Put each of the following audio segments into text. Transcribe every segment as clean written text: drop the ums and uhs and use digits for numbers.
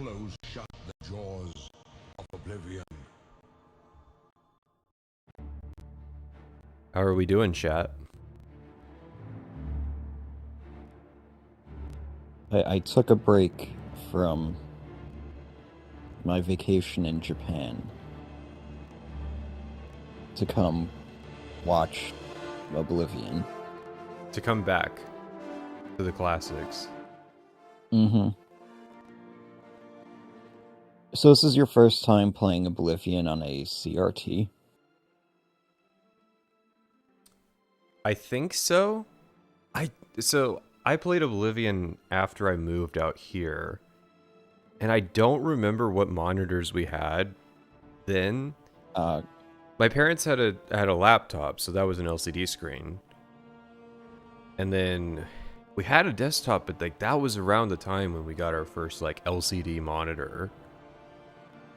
close shut the jaws of Oblivion. How are we doing, chat? I took a break from my vacation in Japan to come watch Oblivion. To come back to the classics. Mm-hmm. So this is your first time playing Oblivion on a CRT? I think so. I played Oblivion after I moved out here, and I don't remember what monitors we had then. My parents had a laptop, so that was an LCD screen, and then we had a desktop, but like that was around the time when we got our first like LCD monitor.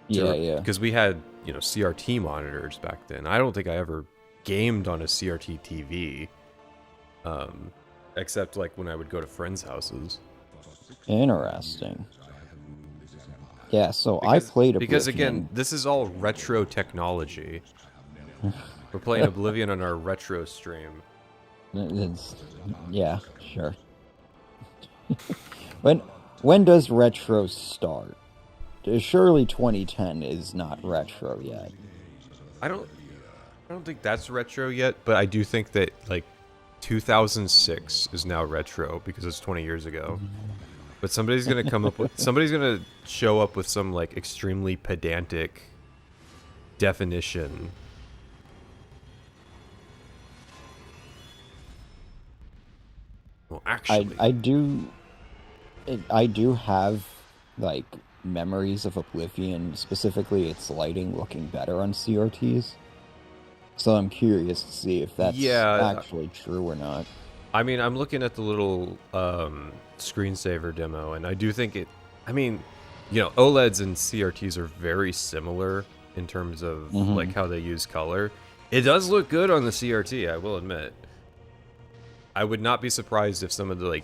Yeah. Because we had CRT monitors back then. I don't think I ever gamed on a CRT TV. Except like when I would go to friends' houses. Interesting. Yeah, so I played Oblivion. Because again, this is all retro technology. We're playing Oblivion on our retro stream. Yeah, sure. When does retro start? Surely 2010 is not retro yet. I don't think that's retro yet, but I do think that like 2006 is now retro because it's 20 years ago. But somebody's gonna show up with some like extremely pedantic definition. Well, actually, I do have like memories of Oblivion, specifically its lighting looking better on CRTs. So I'm curious to see if that's actually true or not. I mean, I'm looking at the little screensaver demo, and I do think it... I mean, OLEDs and CRTs are very similar in terms of like how they use color. It does look good on the CRT, I will admit. I would not be surprised if some of the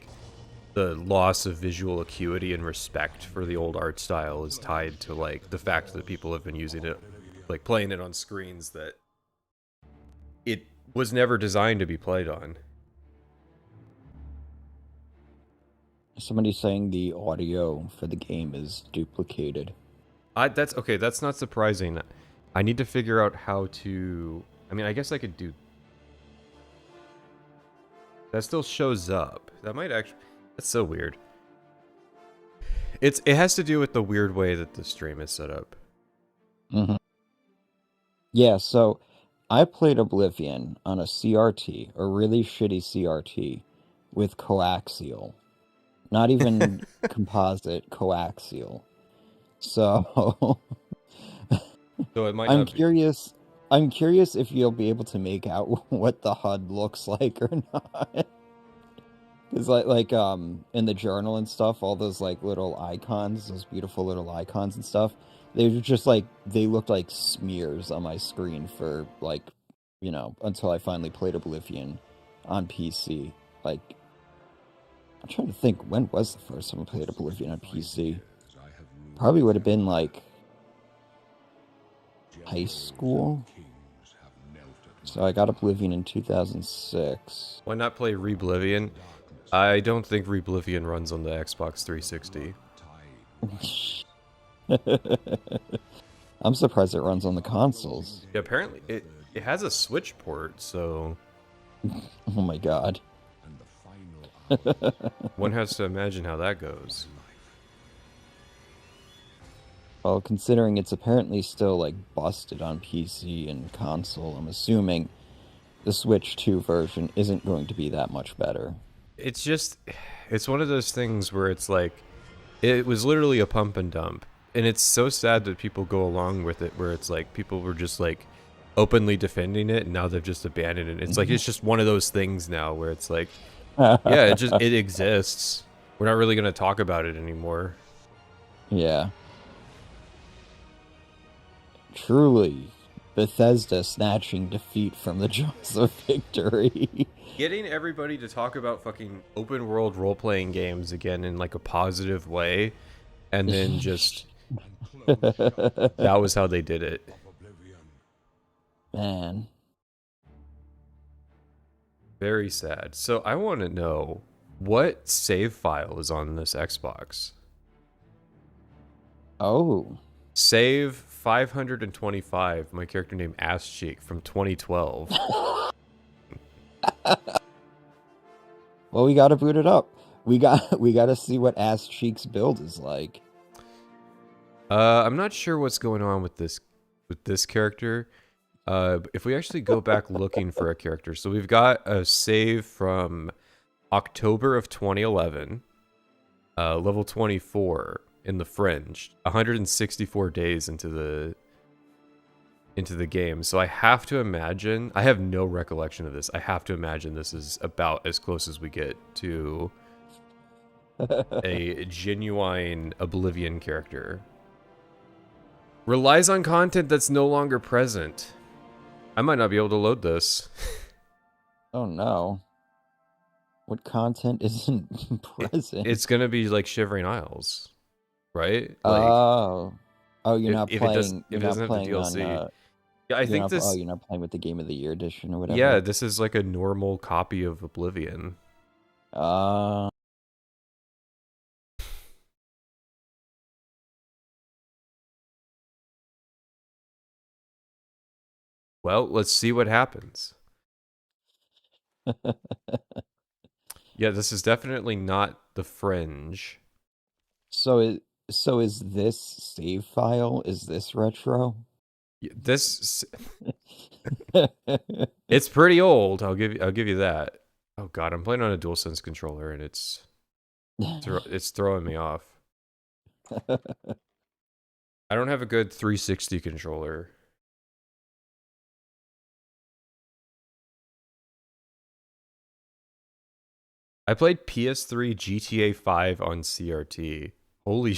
loss of visual acuity and respect for the old art style is tied to like the fact that people have been using it, like playing it on screens that it was never designed to be played on. Somebody's saying the audio for the game is duplicated. That's not surprising. I need to figure out how to... I mean, I guess I could do... That still shows up. That might actually... That's so weird. It has to do with the weird way that the stream is set up. Mm-hmm. Yeah, so I played Oblivion on a CRT, a really shitty CRT, with coaxial. Not even composite, coaxial. So it might I'm not curious. I'm curious if you'll be able to make out what the HUD looks like or not. Because like in the journal and stuff, all those like little icons, those beautiful little icons and stuff, they were just like, they looked like smears on my screen for like, until I finally played Oblivion on PC. Like, I'm trying to think, when was the first time I played Oblivion on PC? Probably would have been like high school. So I got Oblivion in 2006. Why not play Reblivion? I don't think Reblivion runs on the Xbox 360. I'm surprised it runs on the consoles. Yeah, apparently it has a Switch port, so... Oh my god. One has to imagine how that goes. Well, considering it's apparently still like busted on PC and console, I'm assuming the Switch 2 version isn't going to be that much better. It's one of those things where it's like, it was literally a pump and dump. And it's so sad that people go along with it, where it's like, people were just like openly defending it, and now they've just abandoned it. It's like, it's just one of those things now where it's like, yeah, it exists. We're not really going to talk about it anymore. Yeah. Truly, Bethesda snatching defeat from the jaws of victory. Getting everybody to talk about fucking open world role-playing games again in like a positive way and then just and close shut the that was jaws how they did it. of oblivion. Man. Very sad. So I want to know what save file is on this Xbox. Oh. Save 525. My character named Ass Cheek from 2012. Well, we gotta boot it up. We gotta see what Ass Cheek's build is like. I'm not sure what's going on with this character. If we actually go back looking for a character, so we've got a save from October of 2011, level 24 in the Fringe, 164 days into the game. So I have to imagine, I have no recollection of this. I have to imagine this is about as close as we get to a genuine Oblivion character. Relies on content that's no longer present. I might not be able to load this. Oh no. What content isn't present? It's gonna be like Shivering Isles, right? Like, Oh. Oh, you're not if it does, playing. if You're it doesn't not have the playing DLC, on. yeah, I think this. Oh, you're not playing with the Game of the Year edition or whatever. Yeah, this is like a normal copy of Oblivion. Uh. Well, let's see what happens. Yeah, this is definitely not the Fringe. So is this save file? Is this retro? This it's pretty old. I'll give you that. Oh god, I'm playing on a DualSense controller and it's throwing me off. I don't have a good 360 controller. I played PS3 GTA 5 on CRT. Holy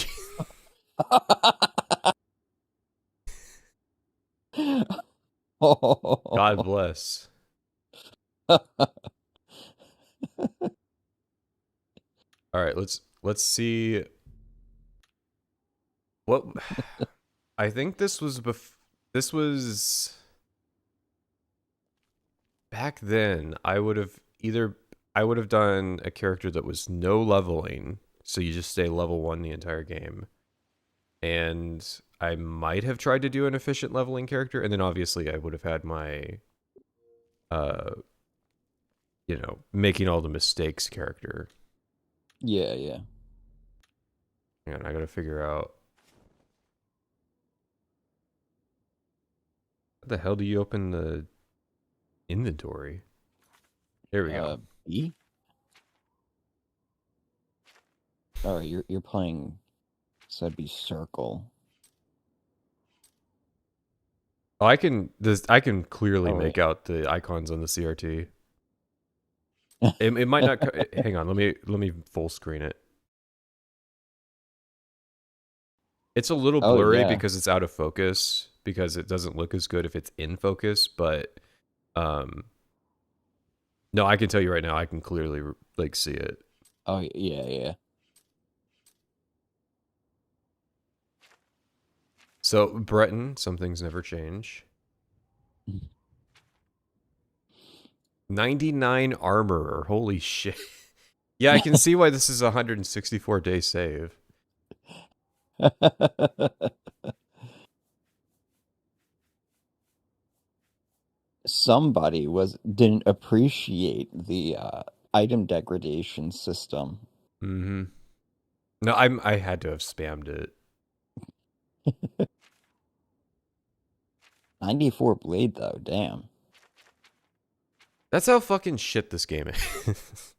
God bless. All right, let's see what I think this was back then. I would have done a character that was no leveling, so you just stay level 1 the entire game. And I might have tried to do an efficient leveling character, and then obviously I would have had my making all the mistakes character. Yeah. And I gotta figure out how the hell do you open the inventory? There we go. B? Oh, you're playing, so that'd be circle. Oh, I can clearly make out the icons on the CRT. It might not. Hang on, let me full screen it. It's a little blurry because it's out of focus, because it doesn't look as good if it's in focus. But no, I can tell you right now, I can clearly like see it. Oh yeah. So Breton, some things never change. 99 armor. Holy shit. Yeah, I can see why this is a 164-day save. Somebody didn't appreciate the item degradation system. Mm-hmm. No, I had to have spammed it. 94 blade though, damn. That's how fucking shit this game is.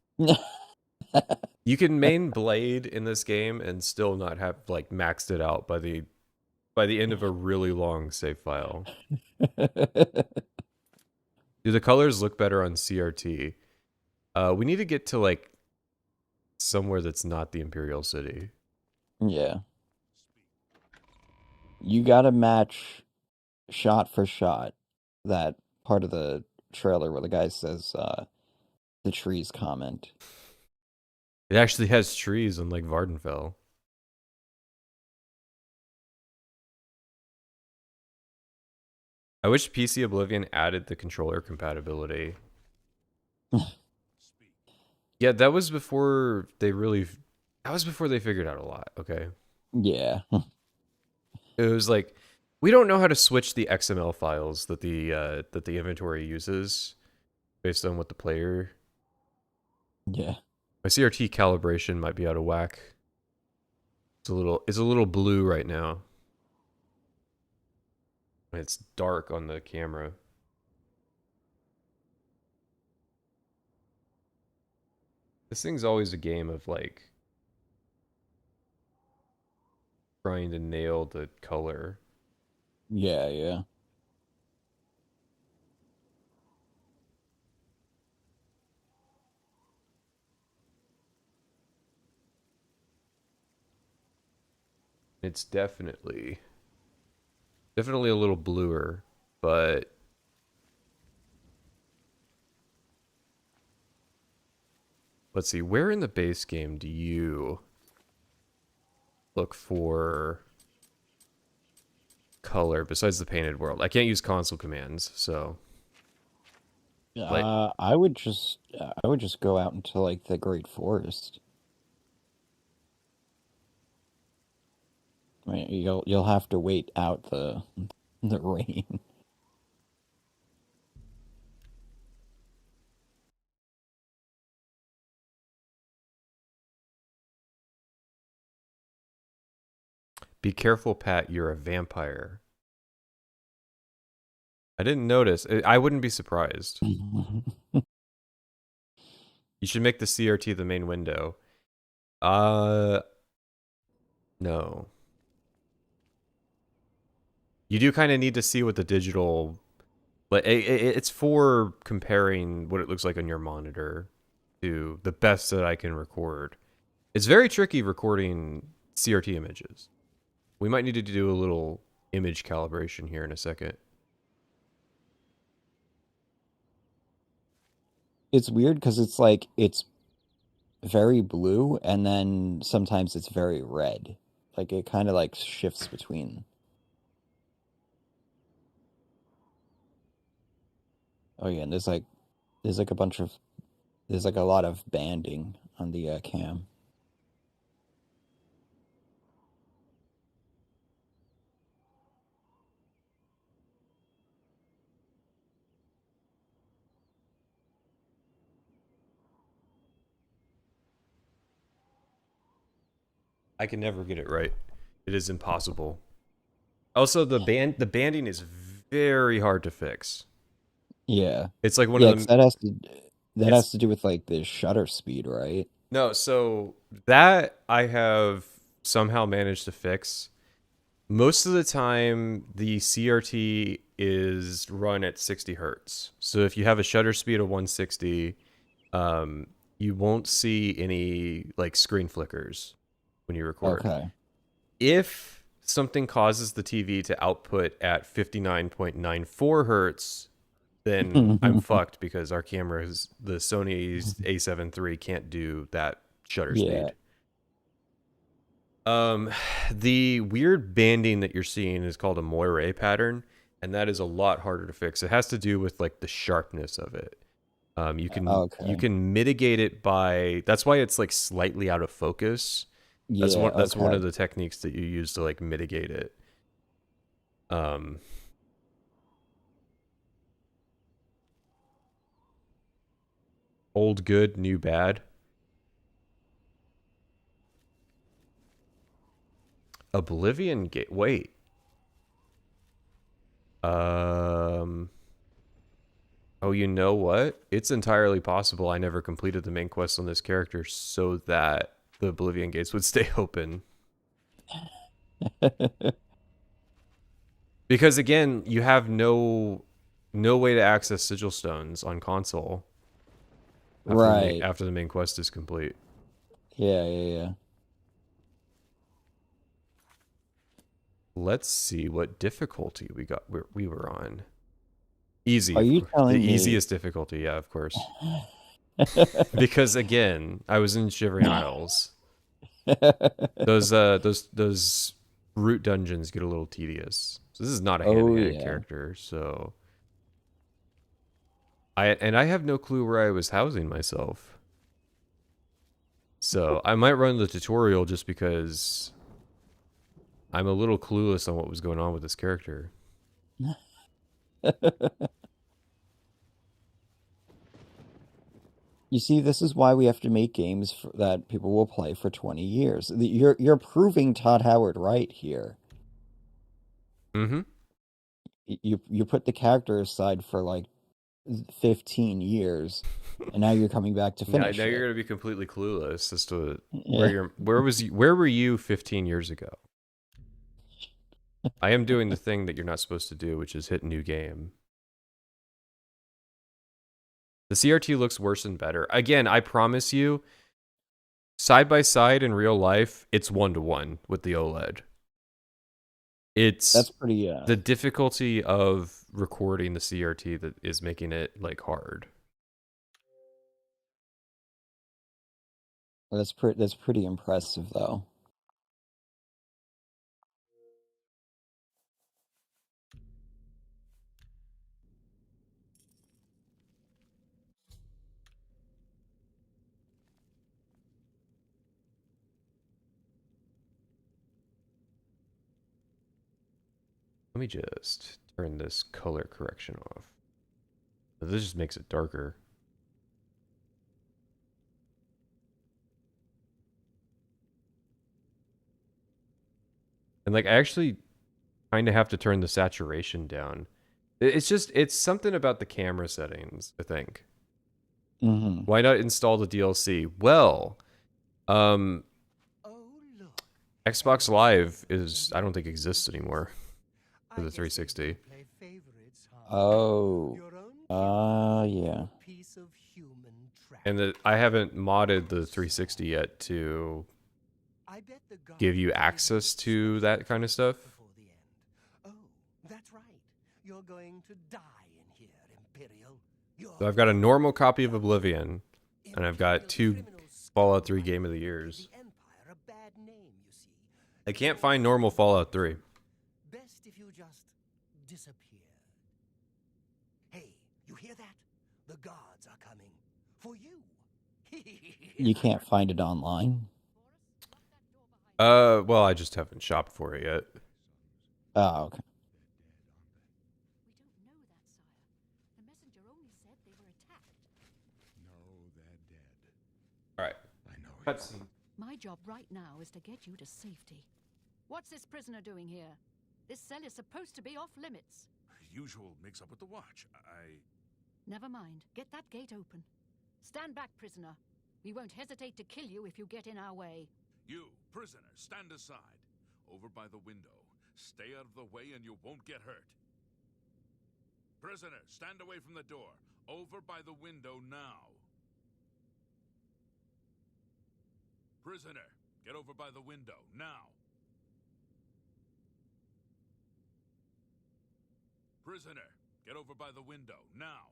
You can main blade in this game and still not have like maxed it out by the end of a really long save file. Do the colors look better on CRT? We need to get to like somewhere that's not the Imperial City. Yeah. You gotta match shot for shot that part of the trailer where the guy says the trees comment. It actually has trees, unlike Vardenfell. I wish PC Oblivion added the controller compatibility. Yeah, that was before they really. That was before they figured out a lot. Okay, Yeah. it was like we don't know how to switch the XML files that the inventory uses based on what the player. Yeah. My CRT calibration might be out of whack. It's a little blue right now. It's dark on the camera. This thing's always a game of like trying to nail the color. Yeah, yeah. It's definitely a little bluer, but let's see, where in the base game do you look for color besides the painted world? I can't use console commands, so like I would just go out into like the Great Forest. I mean, you'll have to wait out the rain. be careful, Pat, you're a vampire. I didn't notice. I wouldn't be surprised. You should make the CRT the main window. No. You do kind of need to see what the digital, like it's for comparing what it looks like on your monitor to the best that I can record. It's very tricky recording CRT images. We might need to do a little image calibration here in a second. It's weird because it's like it's very blue and then sometimes it's very red. Like it kind of like shifts between. Oh yeah, and there's like a bunch of there's like a lot of banding on the cam. I can never get it right. It is impossible. Also, the banding is very hard to fix. Yeah. It's like one Yeah, of 'cause them. that It's has to do with like the shutter speed, right? no, so that I have somehow managed to fix. Most of the time, the CRT is run at 60 hertz. So if you have a shutter speed of 160, you won't see any like screen flickers when you record. Okay. If something causes the TV to output at 59.94 hertz, then I'm fucked because our cameras, the Sony's A7 III, can't do that shutter Yeah. speed. The weird banding that you're seeing is called a moire pattern, and that is a lot harder to fix. It has to do with like the sharpness of it. You Okay. can mitigate it by. That's why it's like slightly out of focus. Yeah, That's one of okay. the techniques that you use to like mitigate it. Um, old good, new bad. Oblivion gate. Wait. Um. Oh, you know what? It's entirely possible I never completed the main quest on this character so that the Oblivion gates would stay open. Because again, you have no way to access sigil stones on console Right. after the main quest is complete. Yeah, yeah, yeah. Let's see what difficulty we were on. Easy, Are of you course. The telling me easiest difficulty, yeah, of course. Because again, I was in Shivering Isles. Those root dungeons get a little tedious. So this is not a Oh hand-to-hand yeah. character, so I have no clue where I was housing myself. So I might run the tutorial just because I'm a little clueless on what was going on with this character. You see, this is why we have to make games that people will play for 20 years. You're proving Todd Howard right here. Mm-hmm. You put the character aside for like 15 years, and now you're coming back to Now finish you're it. gonna be completely clueless as to Yeah. where were you 15 years ago? I am doing the thing that you're not supposed to do, which is hit new game. The CRT looks worse and better. Again, I promise you, side by side in real life, it's 1-to-1 with the OLED. It's That's pretty the difficulty of recording the CRT that is making it like hard. that's pretty impressive though. Let me just turn this color correction off. This just makes it darker. And like I actually kind of have to turn the saturation down. It's something about the camera settings, I think. Mm-hmm. Why not install the DLC? Well, Xbox Live I don't think exists anymore for the 360. Oh. Yeah. And I haven't modded the 360 yet to give you access to that kind of stuff. Oh, that's right. You're going to die in here, Imperial. So I've got a normal copy of Oblivion, and I've got 2 Fallout 3 Game of the Years. I can't find normal Fallout 3. Best if you just disappear. Hey, you hear that? The guards are coming for you. You can't find it online? Well, I just haven't shopped for it yet. Oh, okay. We don't know that, sire. The messenger only said they were attacked. No, they're dead. All right. I know it. Cutscene. My job right now is to get you to safety. What's this prisoner doing here? This cell is supposed to be off limits. Usual mix-up with the watch. Never mind. Get that gate open. Stand back, prisoner. We won't hesitate to kill you if you get in our way. You, prisoner, stand aside. Over by the window. Stay out of the way and you won't get hurt. Prisoner, stand away from the door. Over by the window now. Prisoner, get over by the window now. Prisoner, get over by the window now.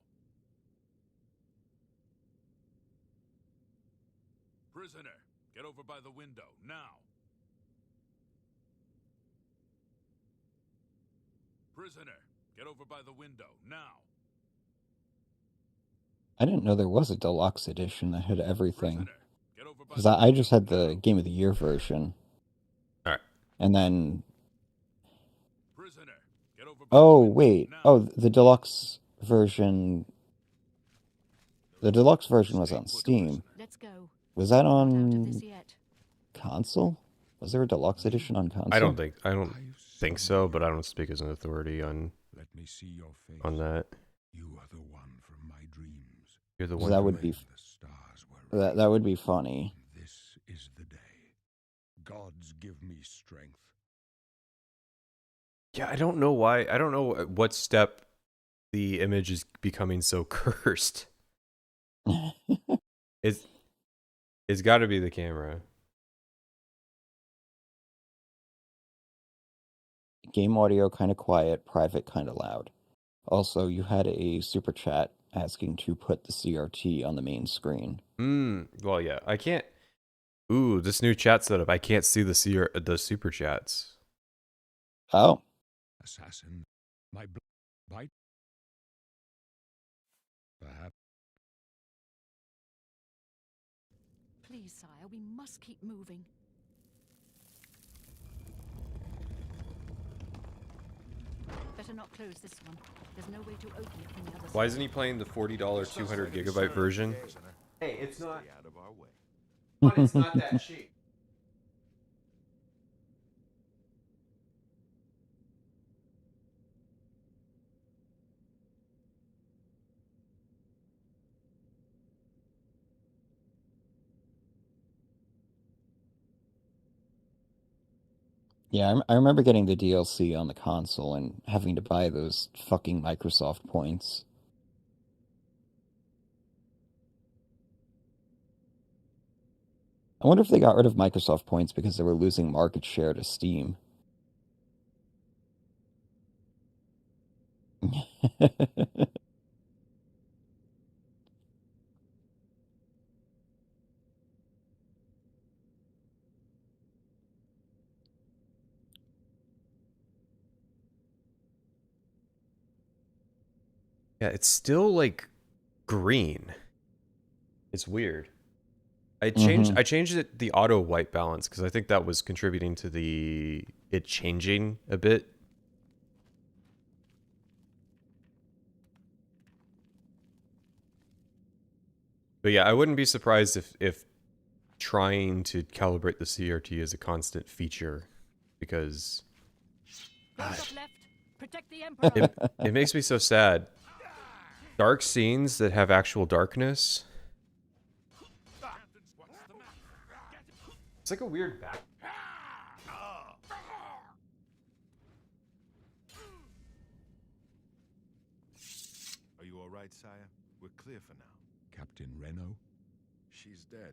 Prisoner, get over by the window now. Prisoner, get over by the window now. I didn't know there was a deluxe edition that had everything. Prisoner, get over by Because the I just had window the now. Game of the Year version. All right. And then... Prisoner, get over by Oh, the window wait. now. Oh, the deluxe version... The deluxe version was on Steam. Let's go. Was that Not out of on this yet. console? Was there a deluxe edition on console? I don't think so, but I don't speak as an authority on Let me see your face. that. You are the one from my dreams. You're the 'Cause one. that who- would be The stars were that would be funny. This is the day. Gods give me strength. Yeah, I don't know why. I don't know at what step the image is becoming so cursed. It's got to be the camera. Game audio kind of quiet, private kind of loud. Also, you had a super chat asking to put the CRT on the main screen. Well, yeah, I can't. Ooh, this new chat setup. I can't see the super chats. Oh, Assassin, my bite? Perhaps. Please, sire, we must keep moving. Better not close this one. There's no way to open it from the other side. Why isn't he playing the $40 200 gigabyte version? Hey, it's not. Stay out of our way. It's not that cheap. Yeah, I remember getting the DLC on the console and having to buy those fucking Microsoft points. I wonder if they got rid of Microsoft points because they were losing market share to Steam. Yeah, it's still like green. It's weird. I changed it the auto white balance because I think that was contributing to it changing a bit. But yeah, I wouldn't be surprised if trying to calibrate the CRT is a constant feature because Those up left. Protect the Emperor. it makes me so sad. Dark scenes that have actual darkness. It's like a weird back. Are you all right, sire? We're clear for now. Captain Reno? She's dead.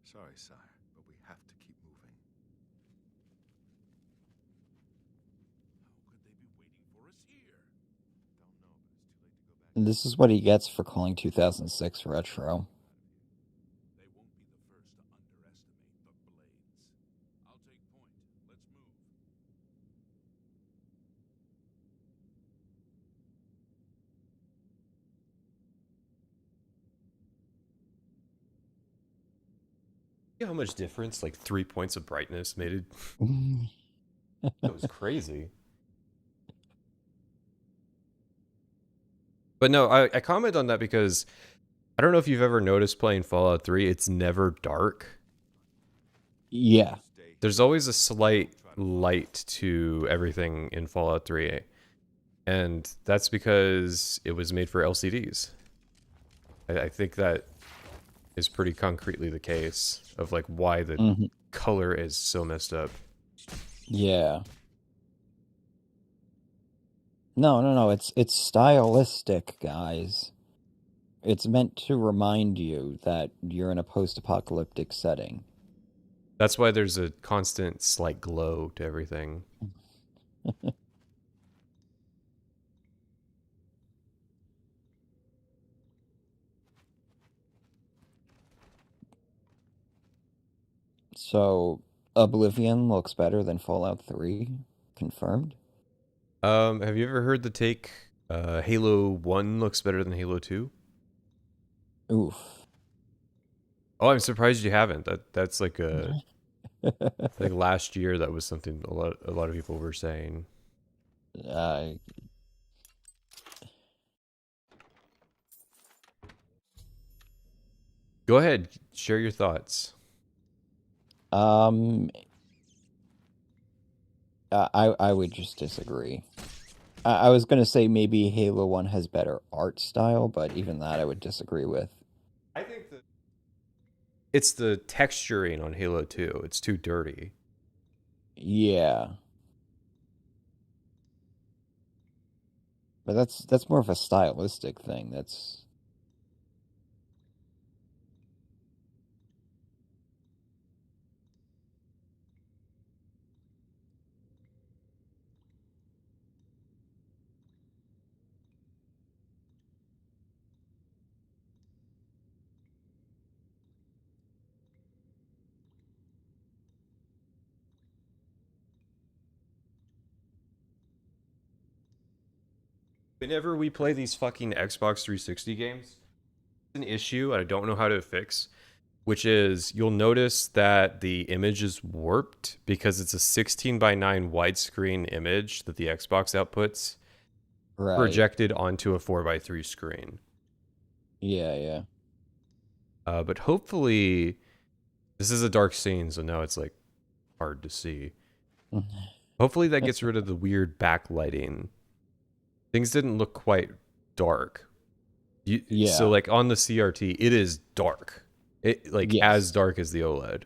Sorry, sire, but we have to keep moving. How could they be waiting for us here? Don't know, but it's too late to go back. This is what he gets for calling 2006 retro. They won't be the first to underestimate the blades. I'll take point. Let's move. See how much difference like 3 points of brightness made it? That was crazy. But no, I comment on that because I don't know if you've ever noticed playing Fallout 3, it's never dark. Yeah. There's always a slight light to everything in Fallout 3. And that's because it was made for LCDs. I think that is pretty concretely the case of like why the color is so messed up. Yeah. No. It's stylistic, guys. It's meant to remind you that you're in a post-apocalyptic setting. That's why there's a constant slight glow to everything. So, Oblivion looks better than Fallout 3? Confirmed? Have you ever heard the take Halo 1 looks better than Halo 2? Oof. Oh, I'm surprised you haven't. That's like a like last year that was something a lot of people were saying. Go ahead, share your thoughts. I would just disagree. I was gonna say maybe Halo 1 has better art style, but even that I would disagree with. I think that it's the texturing on Halo 2. It's too dirty. Yeah. But that's more of a stylistic thing. That's Whenever we play these fucking Xbox 360 games, an issue I don't know how to fix, which is you'll notice that the image is warped because it's a 16:9 widescreen image that the Xbox outputs projected onto a 4:3 screen. Yeah. But hopefully, this is a dark scene, so now it's like hard to see. Hopefully that gets rid of the weird backlighting. Things didn't look quite dark. So like on the CRT, it is dark. As dark as the OLED.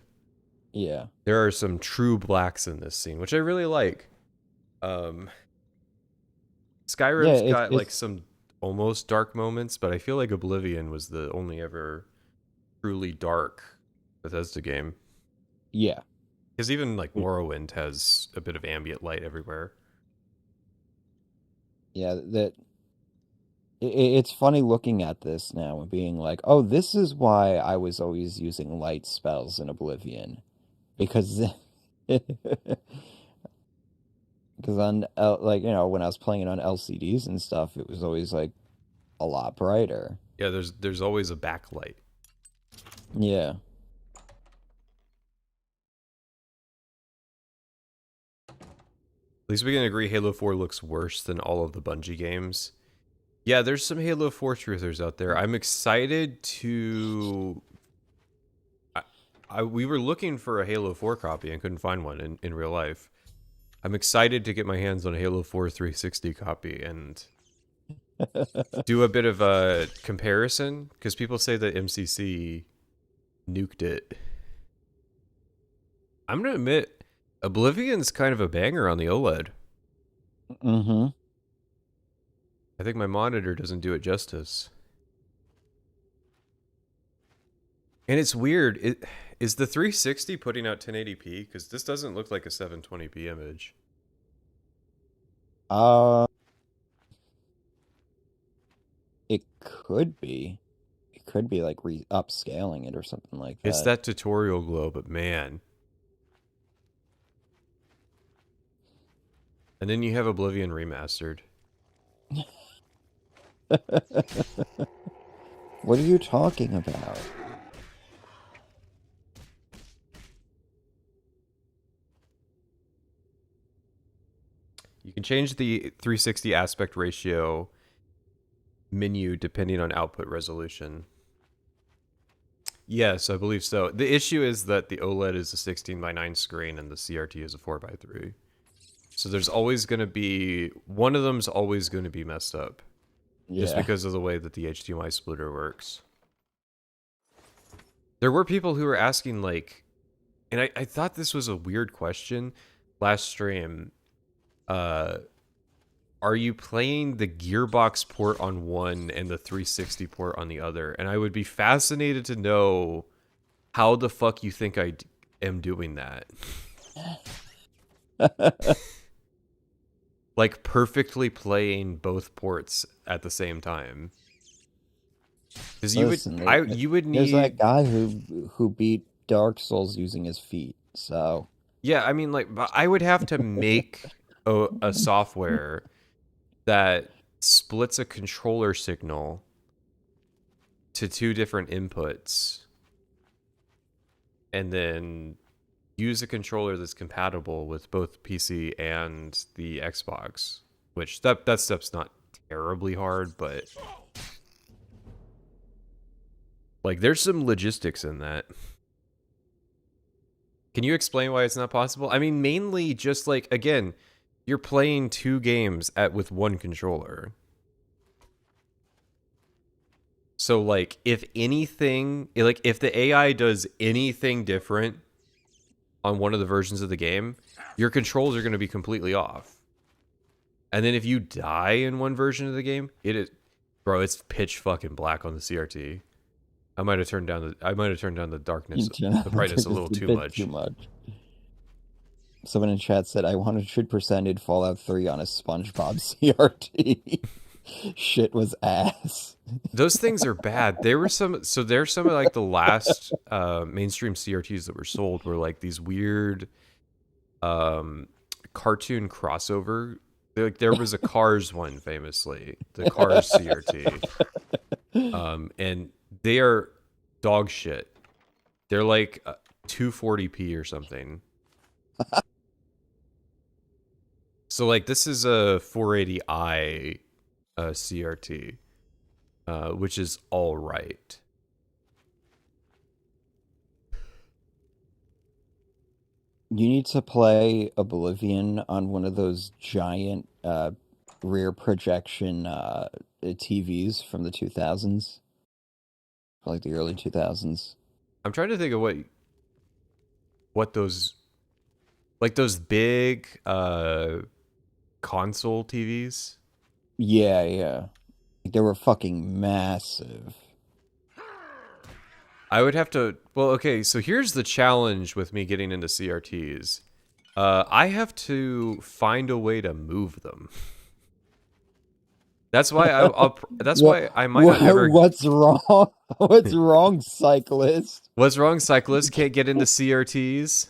Yeah. There are some true blacks in this scene, which I really like. Skyrim's got like some almost dark moments, but I feel like Oblivion was the only ever truly dark Bethesda game. Yeah. Because even like Morrowind has a bit of ambient light everywhere. Yeah, it's funny looking at this now and being like, oh, this is why I was always using light spells in Oblivion. Because on, like, you know, when I was playing it on LCDs and stuff, it was always like a lot brighter. Yeah, there's always a backlight. Yeah. At least we can agree Halo 4 looks worse than all of the Bungie games. Yeah, there's some Halo 4 truthers out there. I'm excited to... we were looking for a Halo 4 copy and couldn't find one in real life. I'm excited to get my hands on a Halo 4 360 copy and do a bit of a comparison, because people say that MCC nuked it. I'm going to admit, Oblivion's kind of a banger on the OLED. Mm-hmm. I think my monitor doesn't do it justice. And it's weird. Is the 360 putting out 1080p? Because this doesn't look like a 720p image. It could be. It could be like upscaling it or something like that. It's that tutorial glow, but man. And then you have Oblivion remastered. What are you talking about? You can change the 360 aspect ratio menu depending on output resolution. Yes, I believe so. The issue is that the OLED is a 16:9 screen and the CRT is a 4:3. So there's always going to be... one of them's always going to be messed up. Yeah. Just because of the way that the HDMI splitter works. There were people who were asking, like... and I thought this was a weird question last stream. Are you playing the Gearbox port on one and the 360 port on the other? And I would be fascinated to know how the fuck you think I am doing that. Like perfectly playing both ports at the same time. Because you would need... there's that guy who beat Dark Souls using his feet. So yeah, I mean, like, I would have to make a software that splits a controller signal to two different inputs, and then use a controller that's compatible with both PC and the Xbox. Which that step's not terribly hard, but like there's some logistics in that. Can you explain why it's not possible? I mean, mainly just like, again, you're playing two games with one controller. So like if anything, like if the AI does anything different on one of the versions of the game, your controls are going to be completely off. And then if you die in one version of the game, bro, it's pitch fucking black on the CRT. I might have turned down the darkness, the brightness a little too much. Someone in chat said I 100%ed Fallout 3 on a SpongeBob CRT. Shit was ass. Those things are bad. There's some of like the last mainstream CRTs that were sold were like these weird cartoon crossover Like there was a Cars one famously, the Cars CRT, and they are dog shit. They're like 240p or something. So like this is a 480i CRT, which is all right. You need to play Oblivion on one of those giant rear projection TVs from the 2000s, like the early 2000s. I'm trying to think of what those, like those big console TVs. Yeah. They were fucking massive. I would have to. Well, okay. So here's the challenge with me getting into CRTs. I have to find a way to move them. That's why that's why I might not ever. What's wrong? What's wrong, cyclist? What's wrong, cyclist? Can't get into CRTs.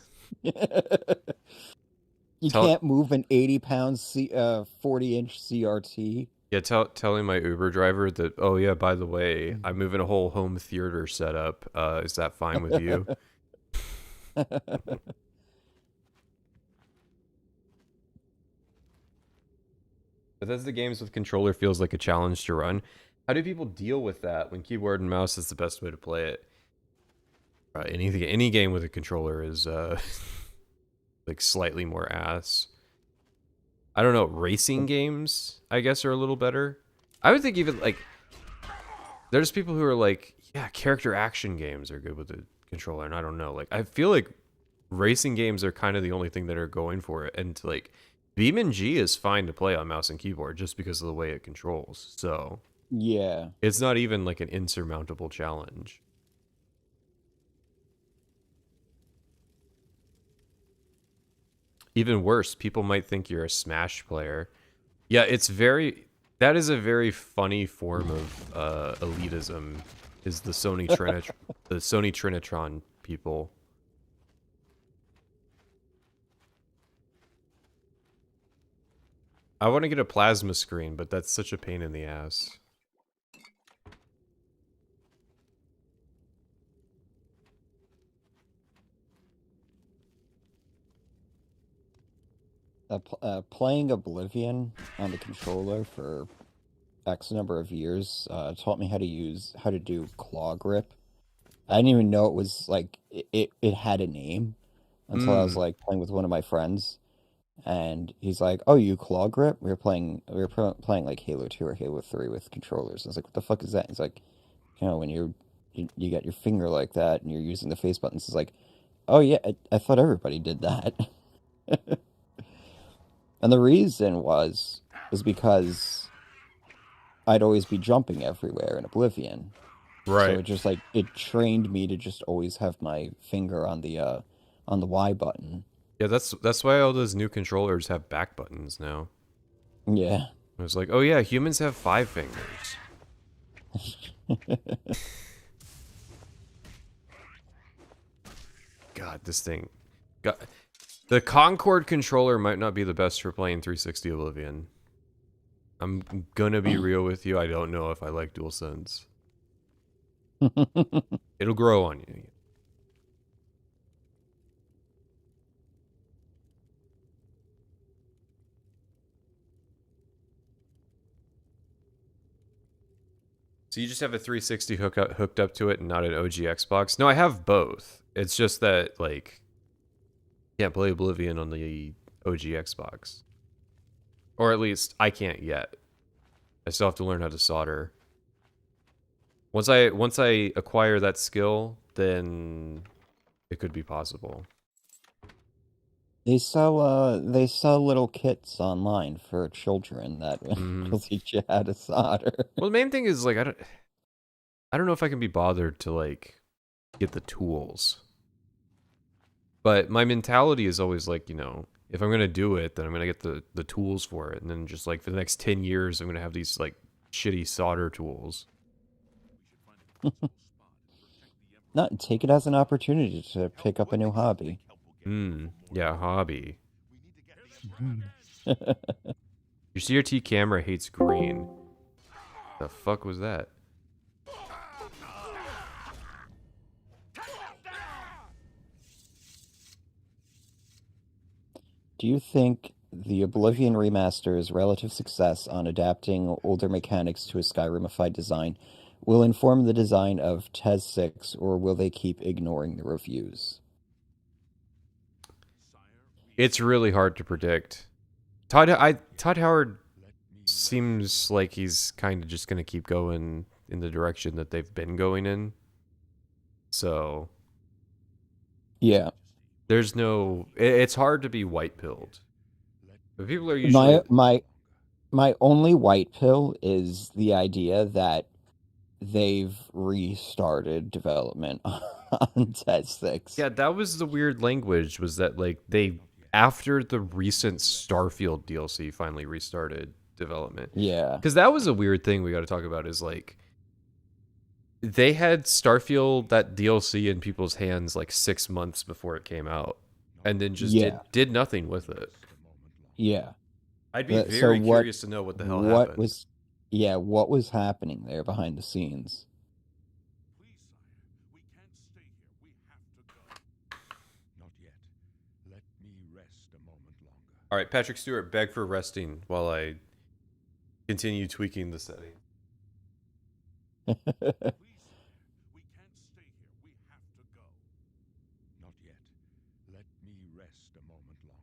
You can't move an 80-pound 40-inch CRT. Yeah, telling my Uber driver that, oh yeah, by the way, I'm moving a whole home theater setup. Is that fine with you? Bethesda games with controller feels like a challenge to run. How do people deal with that when keyboard and mouse is the best way to play it? Any game with a controller is like slightly more ass. I don't know, racing games, I guess, are a little better. I would think even, like, there's people who are like, yeah, character action games are good with the controller, and I don't know. Like, I feel like racing games are kind of the only thing that are going for it, and, like, BeamNG is fine to play on mouse and keyboard just because of the way it controls, so... Yeah. It's not even, like, an insurmountable challenge. Even worse, people might think you're a Smash player. Yeah, it's very... That is a very funny form of elitism, is the Sony Trinitron people. I want to get a plasma screen, but that's such a pain in the ass. Playing Oblivion on the controller for X number of years taught me how to do claw grip. I didn't even know it was like it had a name until I was like playing with one of my friends, and he's like, "Oh, you claw grip?" We were playing like Halo 2 or Halo 3 with controllers. I was like, "What the fuck is that?" He's like, "You know, when you got your finger like that and you're using the face buttons." It's like, "Oh yeah, I thought everybody did that." And the reason was because I'd always be jumping everywhere in Oblivion. Right. So it just like it trained me to just always have my finger on the Y button. Yeah, that's why all those new controllers have back buttons now. Yeah. It was like, oh yeah, humans have 5 fingers. God, this thing. God, the Concord controller might not be the best for playing 360 Oblivion. I'm gonna be real with you. I don't know if I like DualSense. It'll grow on you. So you just have a 360 hooked up to it and not an OG Xbox? No, I have both. It's just that, like, can't play Oblivion on the OG Xbox. Or at least, I can't yet. I still have to learn how to solder. Once I acquire that skill, then it could be possible. They sell little kits online for children that will teach you how to solder. Well, the main thing is, like, I don't know if I can be bothered to, like, get the tools. But my mentality is always like, you know, if I'm gonna do it, then I'm gonna get the tools for it, and then just like for the next 10 years, I'm gonna have these like shitty solder tools. Not take it as an opportunity to pick up a new hobby. Yeah, hobby. Your CRT camera hates green. The fuck was that? Do you think the Oblivion remaster's relative success on adapting older mechanics to a Skyrim-ified design will inform the design of TES 6, or will they keep ignoring the reviews? It's really hard to predict. Todd Howard seems like he's kind of just going to keep going in the direction that they've been going in. So, yeah. There's no... It's hard to be white-pilled. But people are usually... My only white pill is the idea that they've restarted development on TES 6. Yeah, that was the weird language, was that, like, they... After the recent Starfield DLC finally restarted development. Yeah. Because that was a weird thing we got to talk about, is, like... They had Starfield, that DLC, in people's hands, like, 6 months before it came out. And then just did nothing with it. Yeah. I'd be very curious to know what the hell happened. What was happening there behind the scenes? Please, sire, we can't stay here. We have to go. Not yet. Let me rest a moment longer. All right, Patrick Stewart, beg for resting while I continue tweaking the setting. Please, sire, we can't stay here. We have to go. Not yet. Let me rest a moment longer.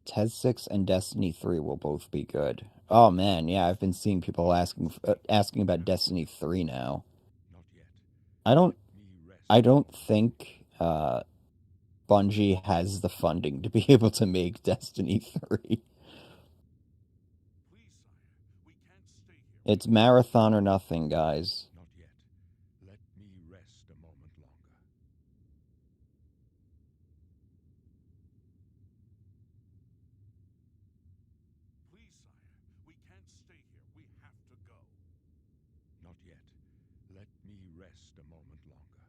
TES 6 and Destiny 3 will both be good. Oh man, yeah, I've been seeing people asking about Destiny 3 now. Not yet. I don't think Bungie has the funding to be able to make Destiny 3. Please, sire, we can't stay here. It's marathon or nothing, guys. Not yet. Let me rest a moment longer. Please, sire, we can't stay here. We have to go. Not yet. Let me rest a moment longer.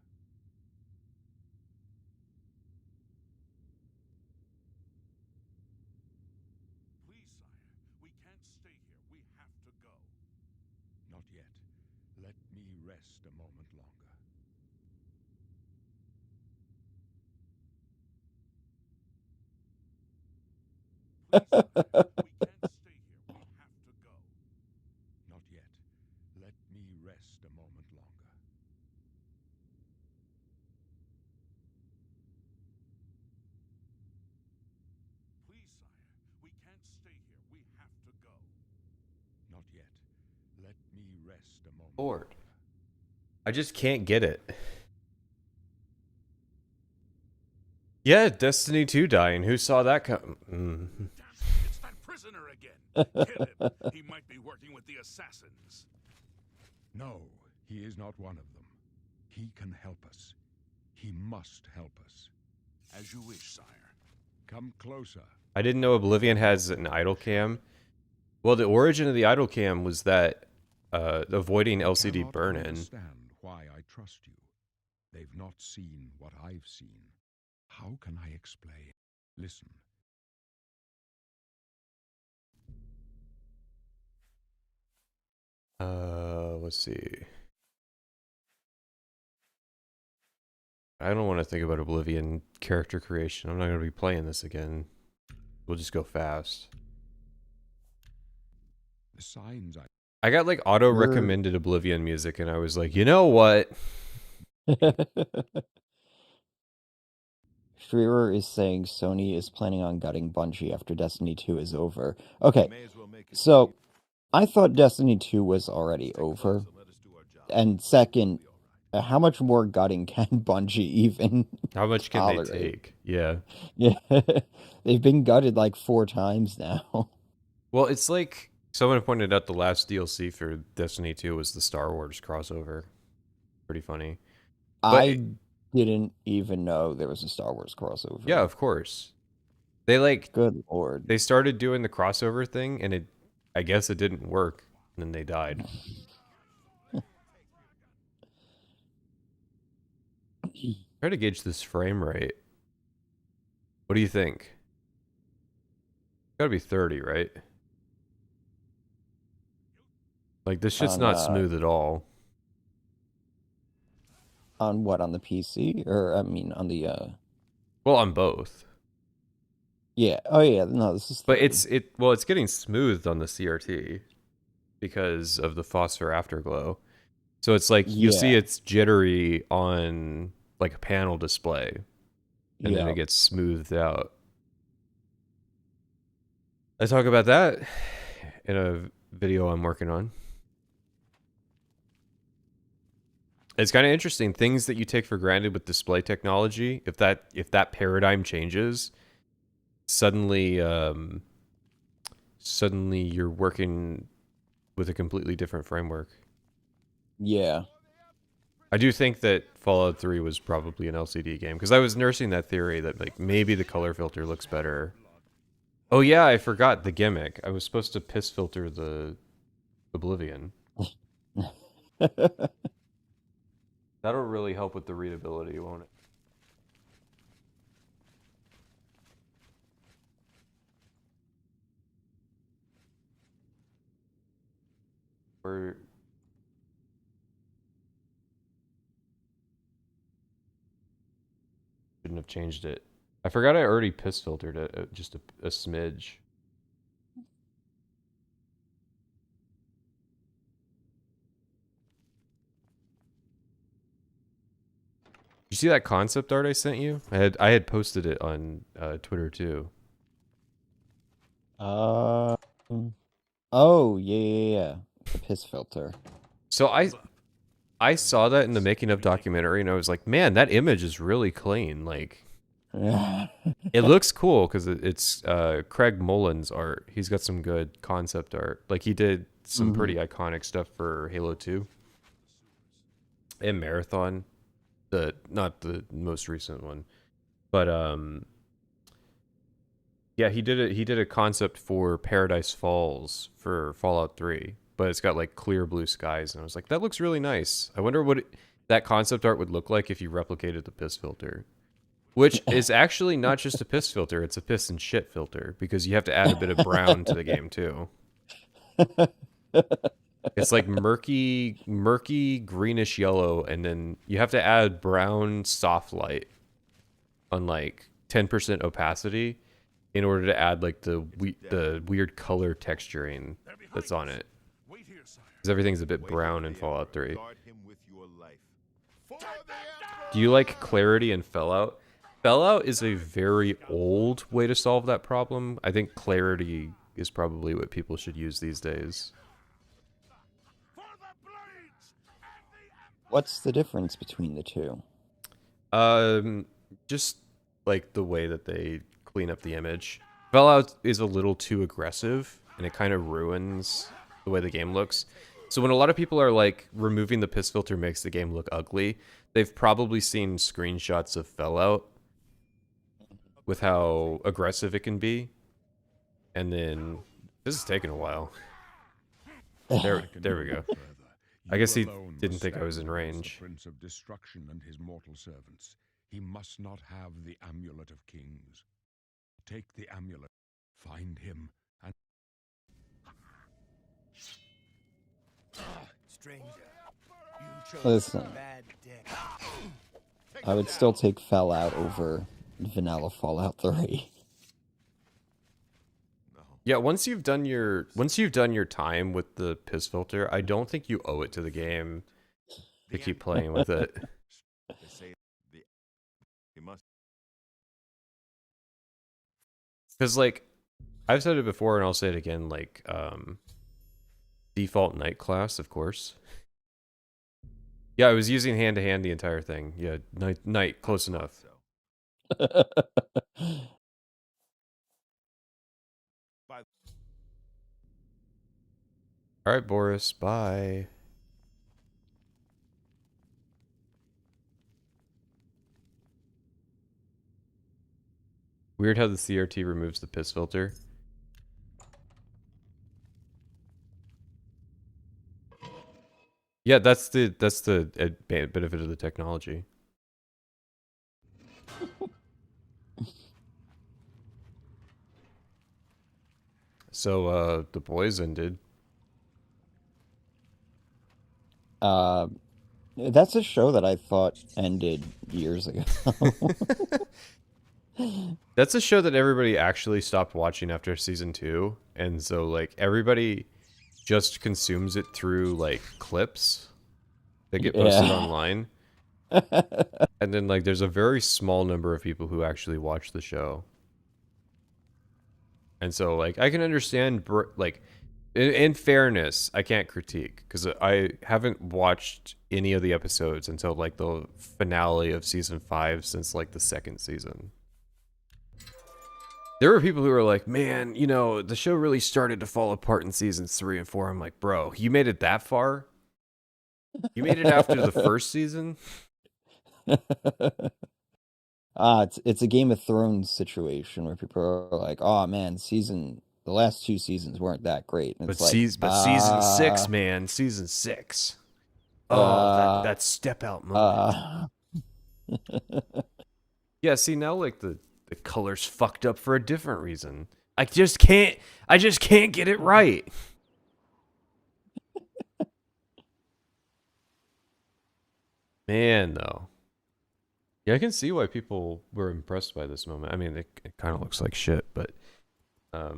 Please, sire, we can't stay here. We have to go. Not yet. Let me rest a moment longer. Please, sire, we can't stay here. We have to go. Not yet. Let me rest a moment longer. Please, sire, we can't stay here. We have to go. Not yet. Let me rest a moment Lord. longer. I just can't get it. Yeah, Destiny 2 dying. Who saw that come? Damn it, it's that prisoner again. Kill him. He might be working with the assassins. No, he is not one of them. He can help us. He must help us. As you wish, sire. Come closer. I didn't know Oblivion has an idle cam. Well, the origin of the idle cam was that avoiding LCD Cannot burn-in. understand why I trust you. They've not seen what I've seen. How can I explain? Listen. Let's see. I don't want to think about Oblivion character creation. I'm not going to be playing this again. We'll just go fast. The signs I got like auto recommended Oblivion music, and I was like, you know what? Schreier is saying Sony is planning on gutting Bungie after Destiny 2 is over. Okay, so I thought Destiny 2 was already over. And second, how much more gutting can Bungie even How much can tolerate? they take? Yeah. Yeah, they've been gutted like 4 times now. Well, it's like someone pointed out the last DLC for Destiny 2 was the Star Wars crossover. Pretty funny. I didn't even know there was a Star Wars crossover. Yeah, of course. They like Good lord. they started doing the crossover thing, and I guess it didn't work, and then they died. Try to gauge this frame rate. What do you think? Gotta be 30, right? Like, this shit's On not smooth at all. on what, on the PC, or I mean on the Well, on both. yeah. Oh yeah, no, this is But 30. it's getting smoothed on the CRT because of the phosphor afterglow. So it's like you'll see Yeah. it's jittery on like a panel display, and then Yeah. it gets smoothed out. I talk about that in a video I'm working on. It's kind of interesting, things that you take for granted with display technology, if that paradigm changes, suddenly suddenly you're working with a completely different framework. Yeah. I do think that Fallout 3 was probably an LCD game, because I was nursing that theory that like maybe the color filter looks better. Oh yeah, I forgot the gimmick. I was supposed to piss filter the Oblivion. That'll really help with the readability, won't it? Or shouldn't have changed it. I forgot I already piss filtered it, just a smidge. You see that concept art I sent you? I had posted it on Twitter too. Um. Oh yeah. The piss filter. So I saw that in the making of documentary, and I was like, man, that image is really clean. Like, it looks cool because it's Craig Mullins' art. He's got some good concept art. Like, he did some pretty iconic stuff for Halo 2 and Marathon. Not the most recent one, but yeah, he did a concept for Paradise Falls for Fallout 3, but it's got like clear blue skies, and I was like, that looks really nice. I wonder what that concept art would look like if you replicated the piss filter, which is actually not just a piss filter, it's a piss and shit filter, because you have to add a bit of brown to the game too. It's like murky greenish yellow, and then you have to add brown soft light on like 10% opacity in order to add like the weird color texturing that's on it. Because everything's a bit brown in Fallout 3. Do you like clarity in Fallout? Fallout is a very old way to solve that problem. I think clarity is probably what people should use these days. What's the difference between the two? Just like the way that they clean up the image. Fallout is a little too aggressive, and it kind of ruins the way the game looks. So when a lot of people are like, removing the piss filter makes the game look ugly, they've probably seen screenshots of Fallout with how aggressive it can be. And then this is taking a while. There we go. I guess he didn't think I was in range. Prince of Destruction and his mortal servants. He must not have the Amulet of Kings. Take the amulet, find him, and Stranger, you chose Listen. a bad day. I would still take Fallout over vanilla Fallout 3. Yeah, once you've done your time with the piss filter, I don't think you owe it to the game to keep playing with it. Because like I've said it before and I'll say it again, like default night class, of course. Yeah, I was using hand to hand the entire thing. Yeah, night close enough. All right, Boris, bye. Weird how the CRT removes the piss filter. Yeah, that's the benefit of the technology. So, The Boys ended. That's a show that I thought ended years ago. That's a show that everybody actually stopped watching after season 2, and so like everybody just consumes it through like clips that get posted Yeah. online, and then like there's a very small number of people who actually watch the show. And so like I can understand like in fairness, I can't critique because I haven't watched any of the episodes until like the finale of season 5 since like the second season. There were people who were like, man, you know, the show really started to fall apart in seasons 3 and 4. I'm like, bro, you made it that far? You made it after the first season? It's a Game of Thrones situation where people are like, oh man, the last 2 seasons weren't that great. And But, it's like, season 6, man, season 6. Oh, that step out moment. Yeah, see now like the color's fucked up for a different reason. I just can't get it right. Man, though. Yeah, I can see why people were impressed by this moment. I mean, it kind of looks like shit, but I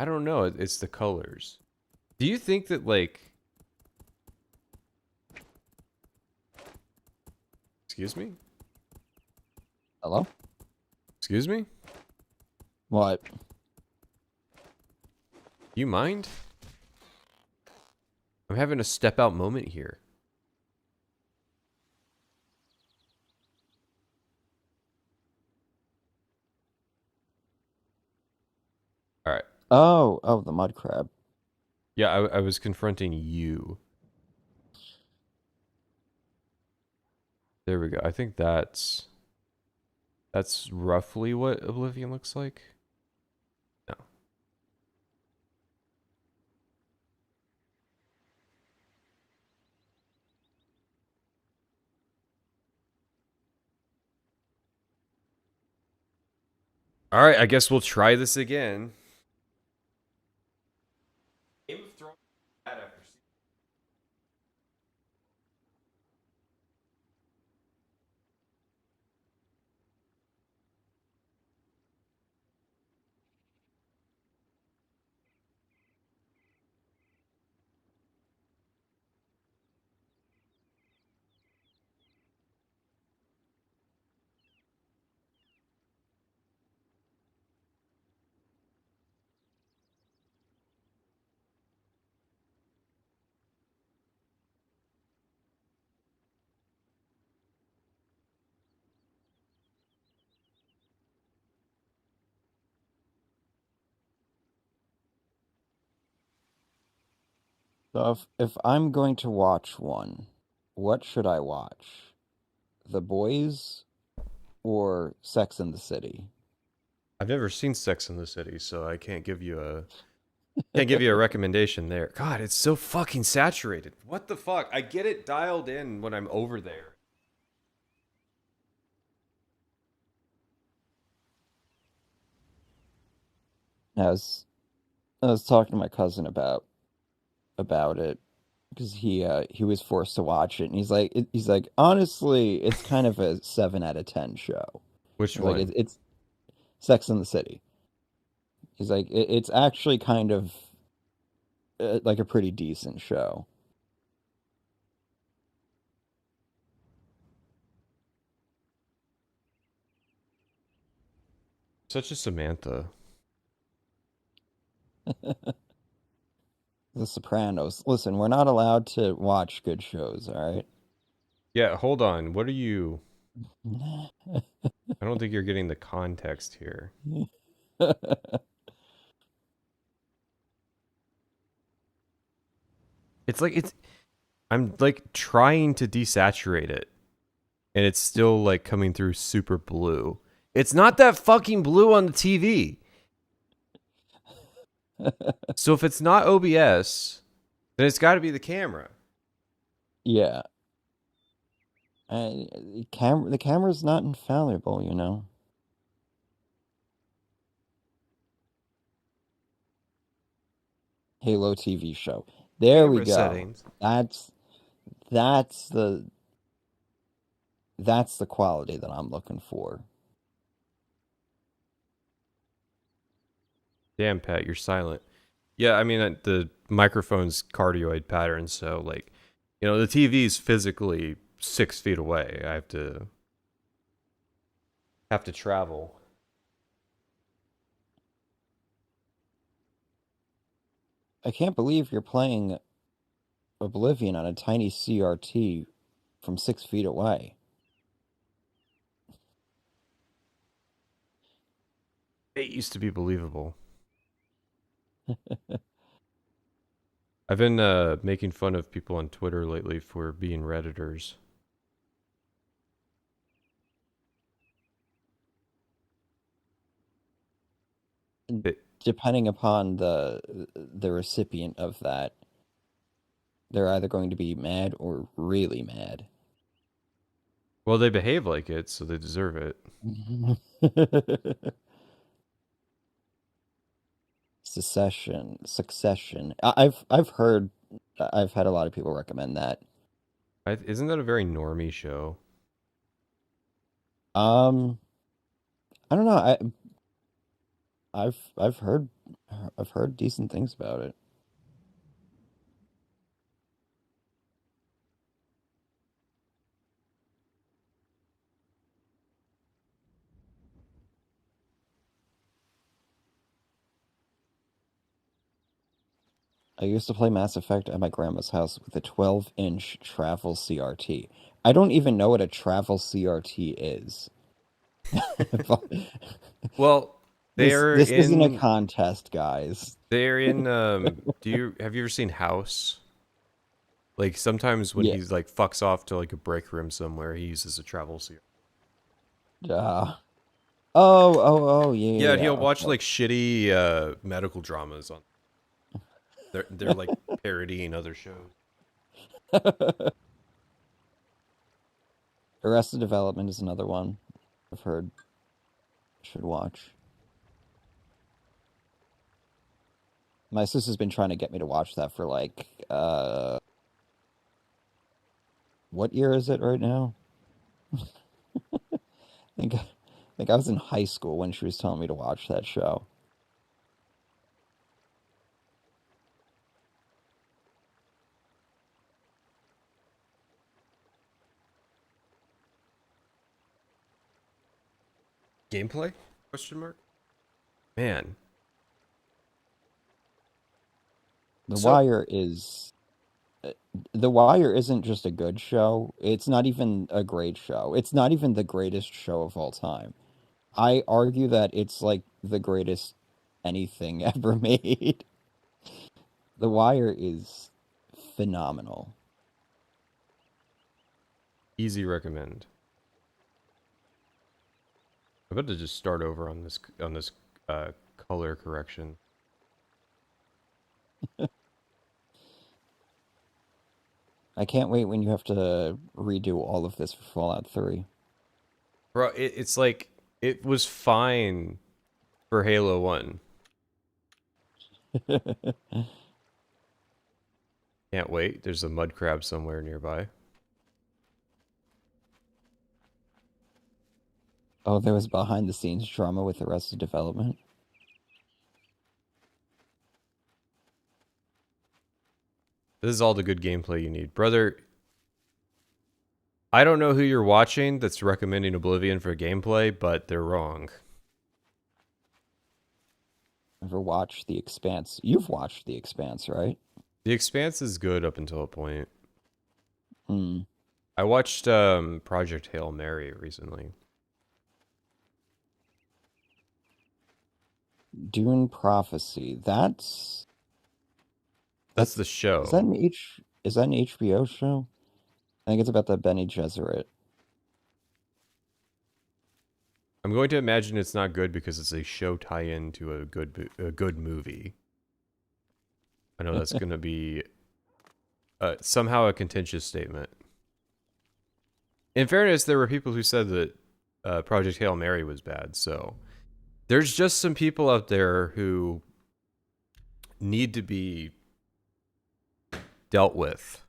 don't know. It's the colors. Do you think that like? Excuse me? Hello? Excuse me? What? You mind? I'm having a step out moment here. All right. Oh, the mud crab. Yeah, I was confronting you. There we go. I think that's roughly what Oblivion looks like. No. All right, I guess we'll try this again. Game of Thrones bad after season. So if I'm going to watch one, what should I watch? The Boys or Sex and the City? I've never seen Sex in the City, so I can't give you a recommendation there. God, it's so fucking saturated. What the fuck? I get it dialed in when I'm over there. I was talking to my cousin about it because he was forced to watch it, and he's like honestly, it's kind of a 7 out of 10 show. Which He's one? like it's Sex and the City. He's like it's actually kind of like a pretty decent show. Such a Samantha. The Sopranos. Listen, we're not allowed to watch good shows, all right? Yeah, hold on. What are you? I don't think you're getting the context here. I'm like trying to desaturate it, and it's still like coming through super blue. It's not that fucking blue on the TV. So if it's not OBS, then it's got to be the camera. Yeah. The camera's not infallible, you know. Halo TV show. There we Camera go. settings. That's the quality that I'm looking for. Damn, Pat, you're silent. Yeah, I mean, the microphone's cardioid pattern, so, like, you know, the TV's physically 6 feet away. I have to travel. I can't believe you're playing Oblivion on a tiny CRT from 6 feet away. It used to be believable. I've been making fun of people on Twitter lately for being Redditors. Depending upon the recipient of that, they're either going to be mad or really mad. Well, they behave like it, so they deserve it. Succession. I've heard. I've had a lot of people recommend that. Isn't that a very normie show? I don't know. I've heard decent things about it. I used to play Mass Effect at my grandma's house with a 12-inch travel CRT. I don't even know what a travel CRT is. Well, this isn't a contest, guys. They're in have you ever seen House? Like, sometimes when he's like fucks off to like a break room somewhere, he uses a travel CRT. Oh, yeah. Yeah, he'll watch like shitty medical dramas on. They're like parodying other shows. Arrested Development is another one I've heard should watch. My sister's been trying to get me to watch that for like what year is it right now? I think I was in high school when she was telling me to watch that show. Gameplay? Question mark? Man. The Wire isn't just a good show. It's not even a great show. It's not even the greatest show of all time. I argue that it's like the greatest anything ever made. The Wire is phenomenal. Easy recommend. I'm about to just start over on this color correction. I can't wait when you have to redo all of this for Fallout 3. Bro, it's like it was fine for Halo 1. Can't wait. There's a mud crab somewhere nearby. Oh, there was behind the scenes drama with Arrested Development. This is all the good gameplay you need. Brother, I don't know who you're watching that's recommending Oblivion for gameplay, but they're wrong. Ever watched The Expanse? You've watched The Expanse, right? The Expanse is good up until a point. Hmm. I watched Project Hail Mary recently. Dune Prophecy. That's the show. Is that an HBO show? I think it's about the Bene Gesserit. I'm going to imagine it's not good because it's a show tie-in to a good movie. I know that's going to be somehow a contentious statement. In fairness, there were people who said that Project Hail Mary was bad, so there's just some people out there who need to be dealt with.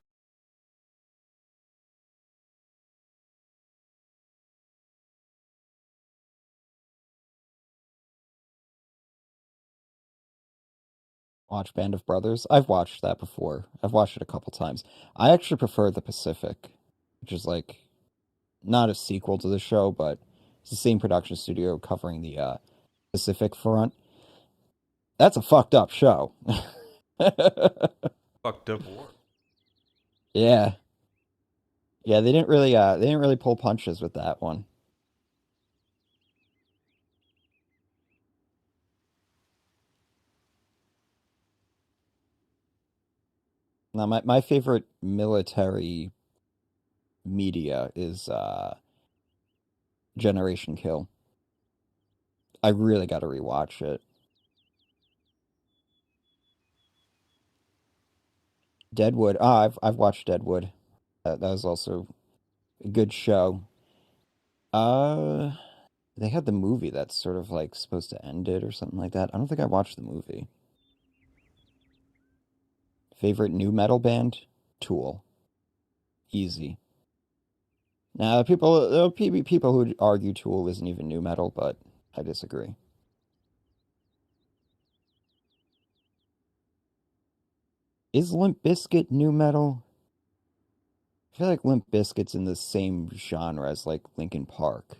Watch Band of Brothers. I've watched that before. I've watched it a couple times. I actually prefer The Pacific, which is like not a sequel to the show, but it's the same production studio covering the Pacific Front. That's a fucked up show. Fucked up war. Yeah. Yeah, they didn't really pull punches with that one. Now my favorite military media is Generation Kill. I really got to rewatch it. Deadwood. I've watched Deadwood. That was also a good show. They had the movie that's sort of like supposed to end it or something like that. I don't think I watched the movie. Favorite new metal band? Tool. Easy. Now, there'll be people who argue Tool isn't even new metal, but I disagree. Is Limp Bizkit new metal? I feel like Limp Bizkit's in the same genre as like Linkin Park.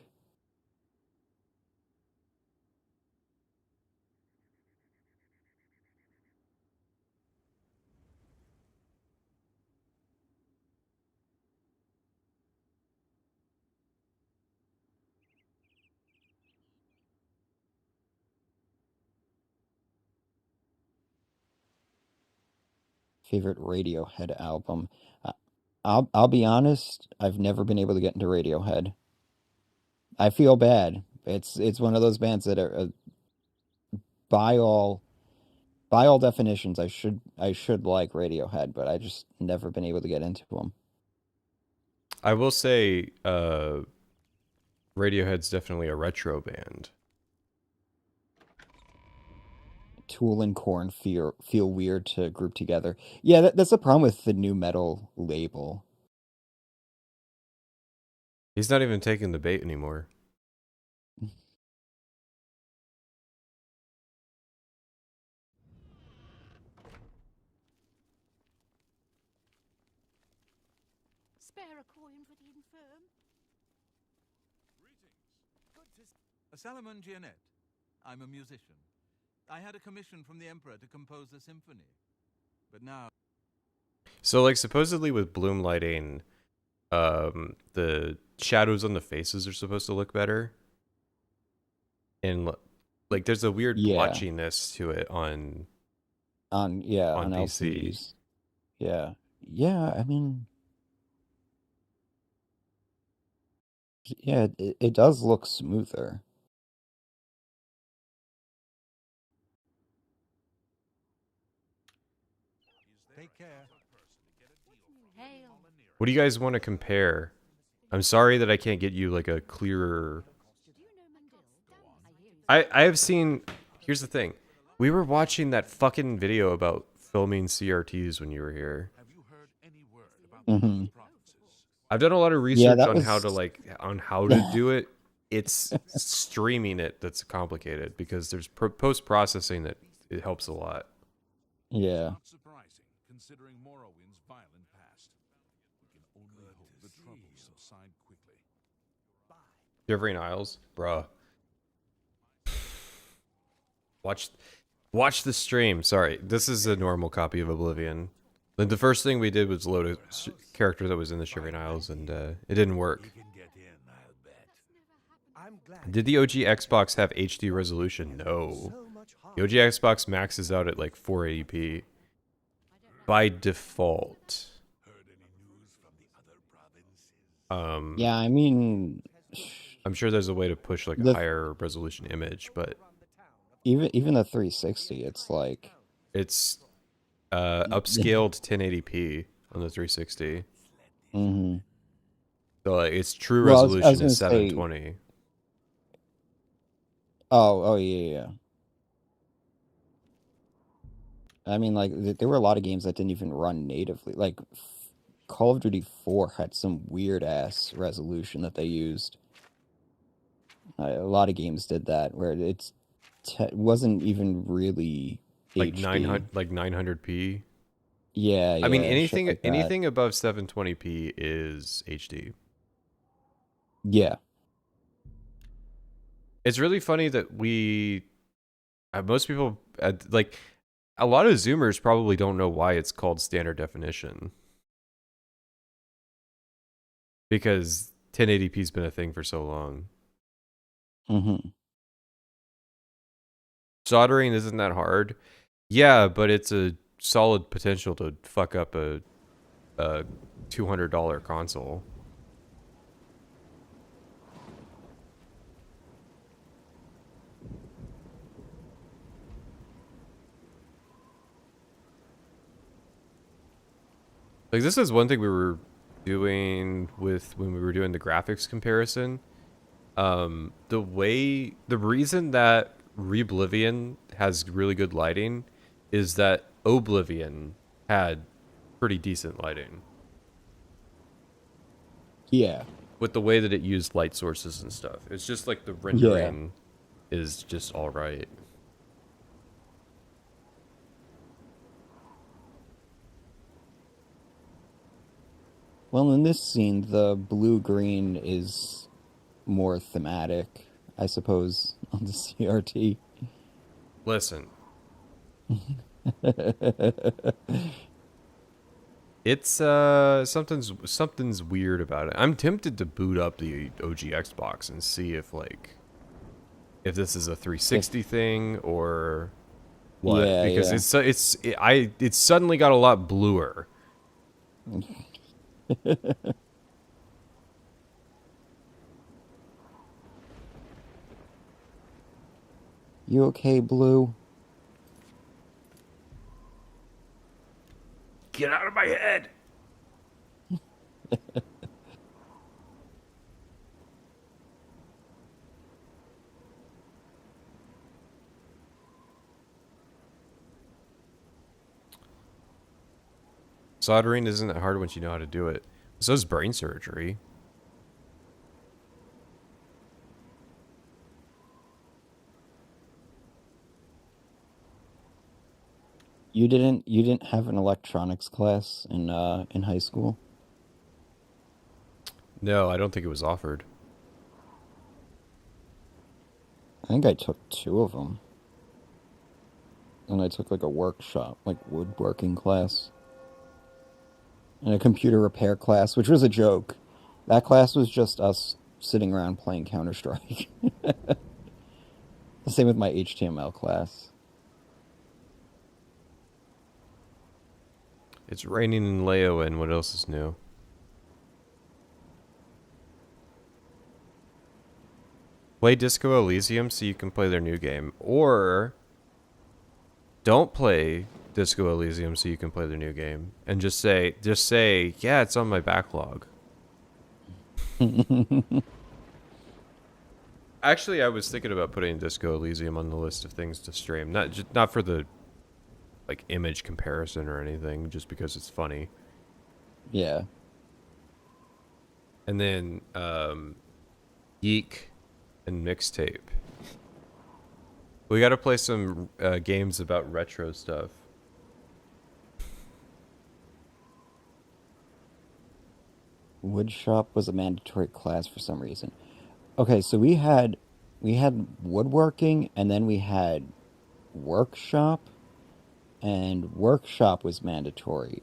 Favorite Radiohead album? I'll be honest, I've never been able to get into Radiohead. I feel bad. It's one of those bands that are by all definitions I should like Radiohead, but I just never been able to get into them. I will say Radiohead's definitely a retro band. Tool and Korn feel weird to group together. Yeah, that's the problem with the new metal label. He's not even taking the bait anymore. Spare a coin for the infirm. Salomon Gianet. I'm a musician. I had a commission from the Emperor to compose a symphony. But now... So, like, supposedly with bloom lighting, the shadows on the faces are supposed to look better. And, like, there's a weird blotchiness to it on PC. LCDs. Yeah. Yeah, I mean... Yeah, it does look smoother. Take care. What do you guys want to compare? I'm sorry that I can't get you, like, a clearer... I have seen... Here's the thing. We were watching that fucking video about filming CRTs when you were here. Mm-hmm. I've done a lot of research on how to do it. It's streaming it that's complicated because there's post-processing that it helps a lot. Yeah. Not surprising, considering Morrowind's violent past. We can only hope the troubles subside quickly. Shivering Isles, bruh. Watch the stream. Sorry, this is a normal copy of Oblivion. The first thing we did was load a character that was in the Shivering Isles, and it didn't work. Did the OG Xbox have HD resolution? No. The OG Xbox maxes out at like 480p by default. Yeah, I mean, I'm sure there's a way to push like a higher resolution image, but even the 360, it's like it's upscaled 1080p on the 360. Mm-hmm. So like, its true resolution is 720. Oh yeah. I mean, like, there were a lot of games that didn't even run natively. Like, Call of Duty 4 had some weird-ass resolution that they used. A lot of games did that, where it wasn't even really Like HD. 900p. Yeah, I mean, shit like that. anything above 720p is HD. Yeah. It's really funny that most people, like, a lot of Zoomers probably don't know why it's called standard definition. Because 1080p's been a thing for so long. Mm-hmm. Soldering isn't that hard. Yeah, but it's a solid potential to fuck up a $200 console. Like, this is one thing we were doing when we were doing the graphics comparison. The reason that Oblivion has really good lighting is that Oblivion had pretty decent lighting. Yeah. With the way that it used light sources and stuff. It's just like the rendering is just all right. Well, in this scene, the blue-green is more thematic, I suppose, on the CRT. Listen. It's something's weird about it. I'm tempted to boot up the OG Xbox and see if this is a 360 thing or what, because it's suddenly got a lot bluer. You okay, Blue? Get out of my head! Soldering isn't that hard once you know how to do it. So is brain surgery. You didn't have an electronics class in high school? No, I don't think it was offered. I think I took 2 of them. And I took like a workshop, like woodworking class. And a computer repair class, which was a joke. That class was just us sitting around playing Counter-Strike. The same with my HTML class. It's raining in Leo, and what else is new? Play Disco Elysium so you can play their new game. Or don't play Disco Elysium so you can play their new game. And just say, yeah, it's on my backlog. Actually, I was thinking about putting Disco Elysium on the list of things to stream. Not for the like image comparison or anything, just because it's funny. Yeah. And then Geek and Mixtape. We got to play some games about retro stuff. Woodshop was a mandatory class for some reason. Okay, so we had woodworking, and then we had workshop, and workshop was mandatory.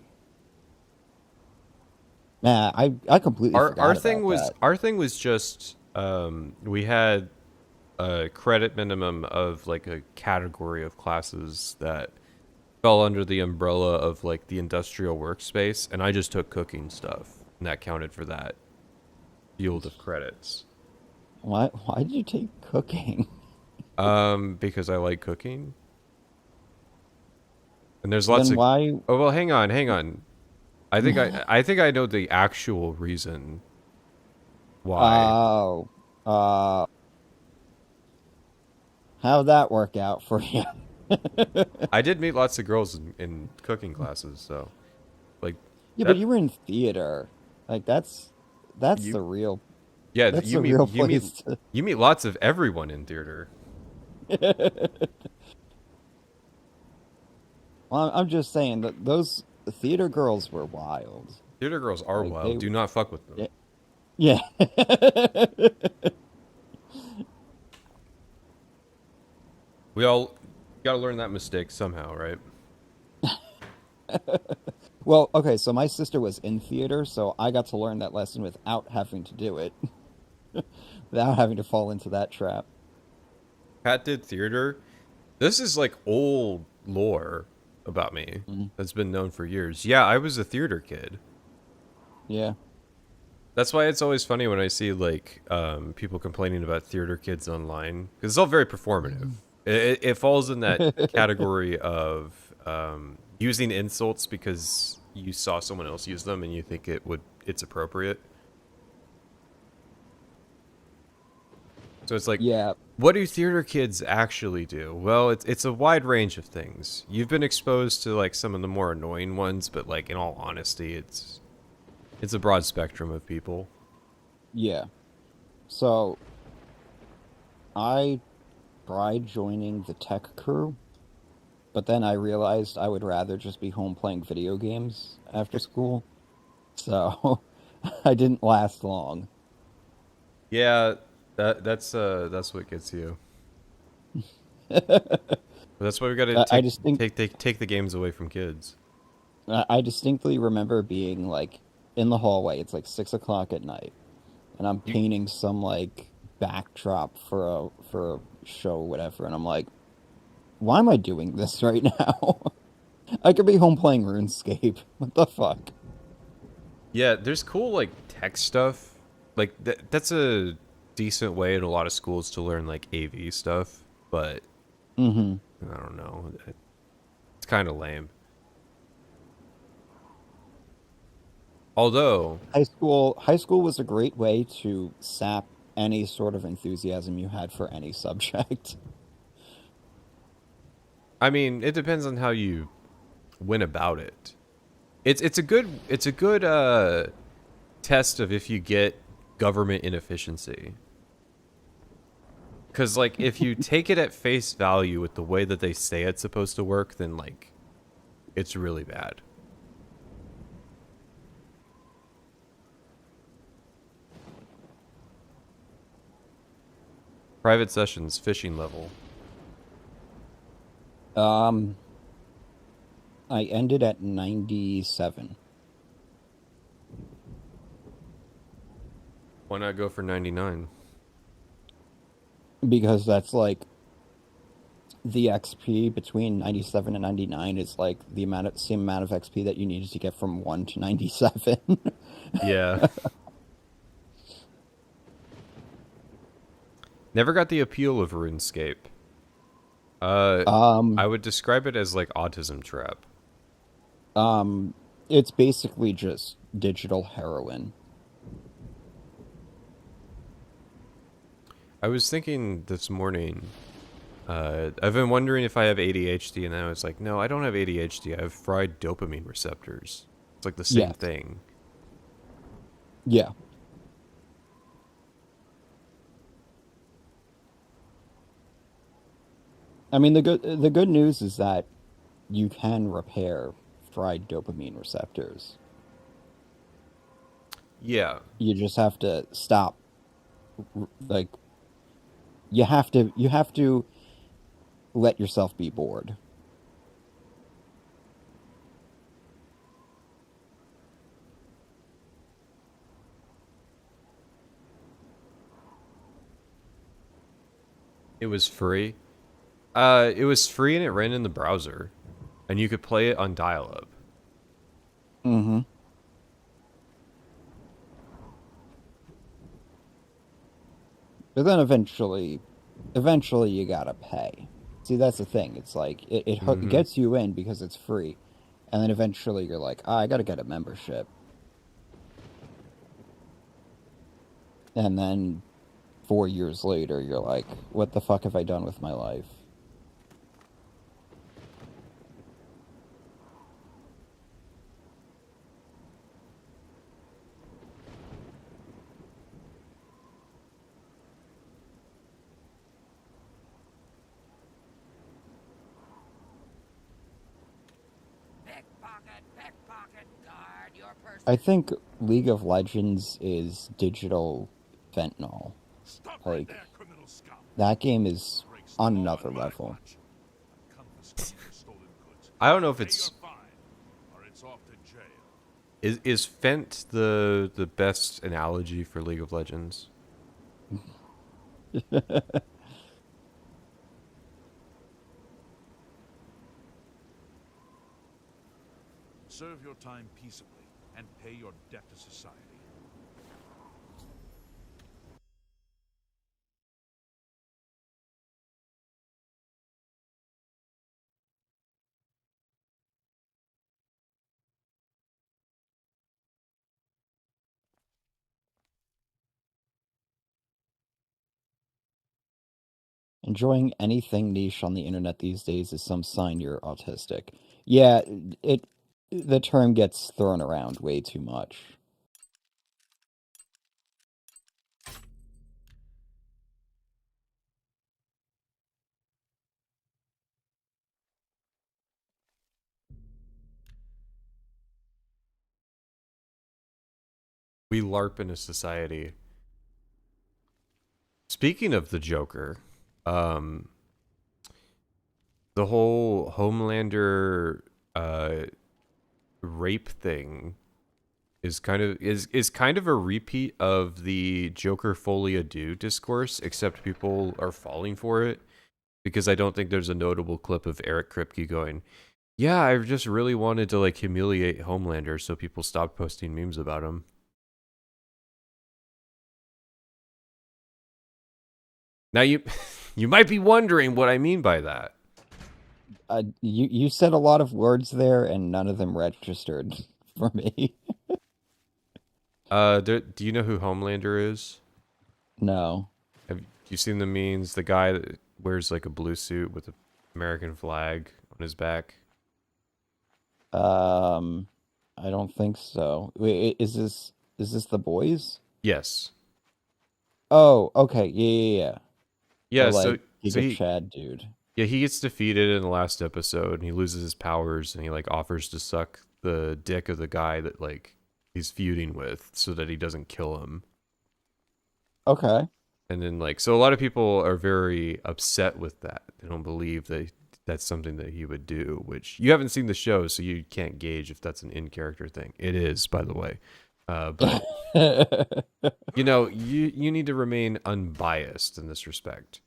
Man, I completely forgot Our about thing was that. our thing was just we had a credit minimum of like a category of classes that fell under the umbrella of like the industrial workspace, and I just took cooking stuff, and that counted for that field of credits. Why did you take cooking? Because I like cooking. And there's lots Then of why? Oh, well, hang on. I think I know the actual reason why. Oh, how'd that work out for you? I did meet lots of girls in cooking classes, so like. Yeah, but you were in theater. Like that's You- the real. Yeah, That's you the meet real you meet place. To... you meet lots of everyone in theater. Well, I'm just saying that those theater girls were wild. Theater girls are Like, wild. Do not fuck with them. Yeah. We all gotta learn that mistake somehow, right? Well, okay, so my sister was in theater, so I got to learn that lesson without having to do it. Without having to fall into that trap. Pat did theater. This is like old lore about me that's been known for years. Yeah, I was a theater kid. Yeah. That's why it's always funny when I see like people complaining about theater kids online, because it's all very performative. It falls in that category of using insults because you saw someone else use them and you think it's appropriate. So it's like, Yeah. what do theater kids actually do? Well, it's a wide range of things. You've been exposed to like some of the more annoying ones, but like in all honesty, it's a broad spectrum of people. Yeah. So I tried joining the tech crew, but then I realized I would rather just be home playing video games after school. So I didn't last long. Yeah, that's what gets you. But that's why we got to take the games away from kids. I distinctly remember being like in the hallway. It's like 6 o'clock at night, and I'm painting some like backdrop for a show, whatever. And I'm like, why am I doing this right now? I could be home playing RuneScape. What the fuck? Yeah, there's cool like tech stuff. Like that's a decent way in a lot of schools to learn like AV stuff, but I don't know. It's kind of lame. Although high school was a great way to sap any sort of enthusiasm you had for any subject. I mean, it depends on how you went about it. It's a good test of if you get government inefficiency. Because like if you take it at face value with the way that they say it's supposed to work, then like it's really bad. Private sessions, fishing level. I ended at 97. Why not go for 99? Because that's like the XP between 97 and 99 is like the same amount of XP that you needed to get from 1 to 97. Yeah. Never got the appeal of RuneScape. I would describe it as like autism trap. It's basically just digital heroin. I was thinking this morning, I've been wondering if I have ADHD, and I was like, no, I don't have ADHD. I have fried dopamine receptors. It's like the same thing. Yeah. I mean, the good news is that you can repair fried dopamine receptors. Yeah. You just have to stop. Like, you have to let yourself be bored. It was free. It was free and it ran in the browser, and you could play it on dial-up. Mm-hmm. But then eventually you gotta pay. See, that's the thing. It's like it gets you in because it's free, and then eventually you're like, I gotta get a membership, and then 4 years later you're like, what the fuck have I done with my life? I think League of Legends is digital fentanyl. Stop right Like, there, criminal scum. that game is Breaks on the law another on my level. watch. I'm confiscating your stolen goods. I don't know if Pay it's your fine, or it's off to jail. is Fent the best analogy for League of Legends. Serve your time peaceably and pay your debt to society. Enjoying anything niche on the internet these days is some sign you're autistic. Yeah, the term gets thrown around way too much. We LARP in a society. Speaking of the Joker, the whole Homelander rape thing is kind of a repeat of the Joker Folie à Deux discourse, except people are falling for it because I don't think there's a notable clip of Eric Kripke going, "Yeah, I just really wanted to like humiliate Homelander so people stopped posting memes about him." Now you might be wondering what I mean by that. You said a lot of words there, and none of them registered for me. Do you know who Homelander is? No. Have you seen the memes? The guy that wears like a blue suit with the American flag on his back. I don't think so. Wait, is this the boys? Yes. Oh, okay. Yeah. Yeah. The, like, So he, Chad dude. yeah, he gets defeated in the last episode, and he loses his powers, and he like offers to suck the dick of the guy that like he's feuding with, so that he doesn't kill him. Okay. And then like, so a lot of people are very upset with that. They don't believe that that's something that he would do, which you haven't seen the show, so you can't gauge if that's an in-character thing. It is, by the way. But you know, you need to remain unbiased in this respect.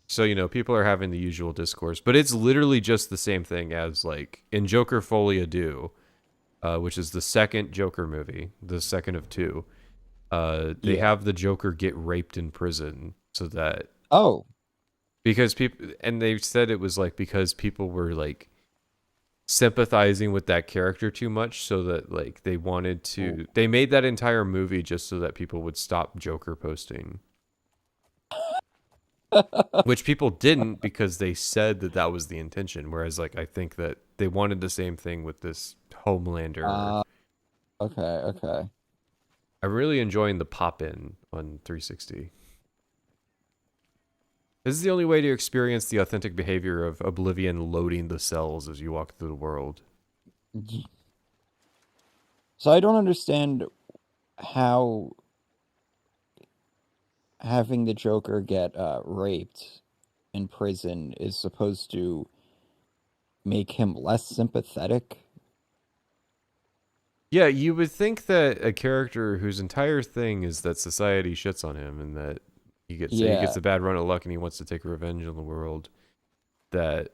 So, you know, people are having the usual discourse, but it's literally just the same thing as like in Joker Folie à Deux, which is the second Joker movie, the second of two. They have the Joker get raped in prison so that because people, and they said it was like because people were like sympathizing with that character too much, so that like they wanted to, they made that entire movie just so that people would stop Joker posting. Which people didn't, because they said that that was the intention. Whereas, like, I think that they wanted the same thing with this Homelander. Okay. I'm really enjoying the pop-in on 360. This is the only way to experience the authentic behavior of Oblivion loading the cells as you walk through the world. So I don't understand how having the Joker get raped in prison is supposed to make him less sympathetic. Yeah, you would think that a character whose entire thing is that society shits on him and that he gets a bad run of luck and he wants to take revenge on the world, that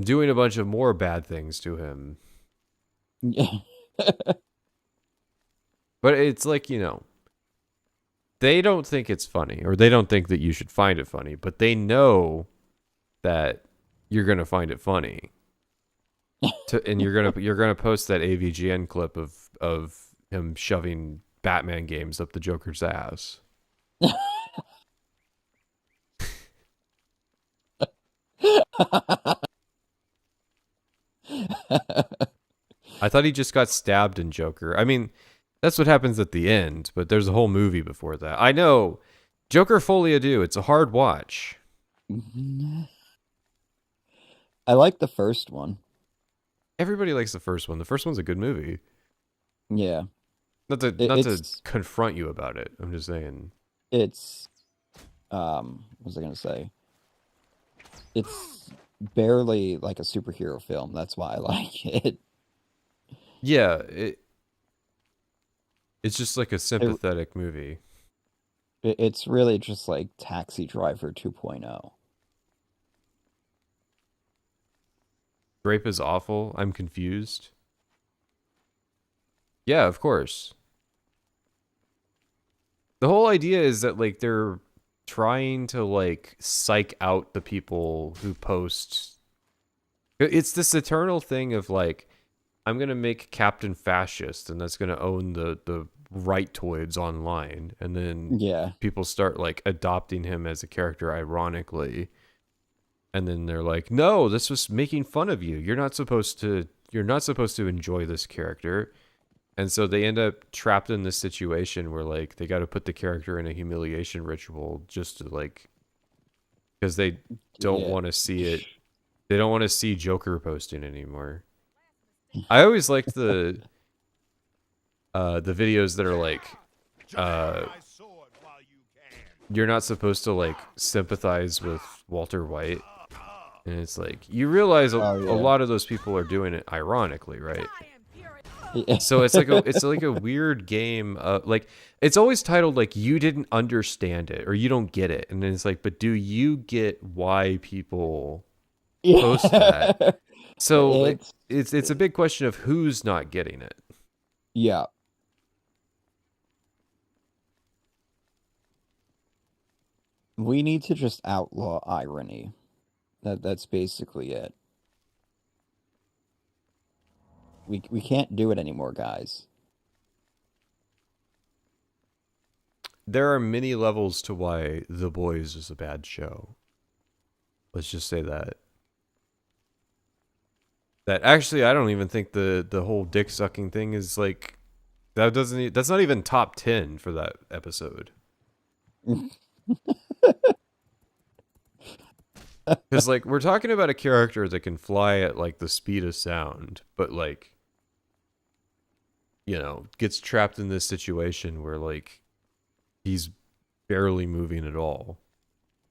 doing a bunch of more bad things to him. But it's like, you know, they don't think it's funny, or they don't think that you should find it funny, but they know that you're going to find it funny. And you're gonna post that AVGN clip of him shoving Batman games up the Joker's ass. I thought he just got stabbed in Joker. I mean, that's what happens at the end, but there's a whole movie before that. I know. Joker Folie à Deux, it's a hard watch. I like the first one. Everybody likes the first one. The first one's a good movie. Yeah. Not to It's confront you about it. I'm just saying. it's what was I gonna say? It's barely like a superhero film. That's why I like it. Yeah, it's just like a sympathetic movie. It's really just like Taxi Driver 2.0. Grape is awful. I'm confused. Yeah, of course. The whole idea is that like they're trying to like psych out the people who post. It's this eternal thing of like, I'm gonna make Captain Fascist, and that's gonna own the rightoids online, and then Yeah. people start like adopting him as a character, ironically, and then they're like, no, this was making fun of you. You're not supposed to enjoy this character. And so they end up trapped in this situation where like they got to put the character in a humiliation ritual just to like, because they don't want to see it. They don't want to see Joker posting anymore. I always liked the videos that are like, you're not supposed to like sympathize with Walter White. And it's like, you realize a lot of those people are doing it ironically, right? Yeah. So it's like a weird game. Like it's always titled like you didn't understand it or you don't get it, and then it's like, but do you get why people post that? So like it's a big question of who's not getting it. Yeah. We need to just outlaw irony. That's basically it. We can't do it anymore, guys. There are many levels to why The Boys is a bad show. Let's just say that. That actually, I don't even think the whole dick sucking thing is like that's not even top 10 for that episode. Because like we're talking about a character that can fly at like the speed of sound, but like, you know, gets trapped in this situation where like he's barely moving at all.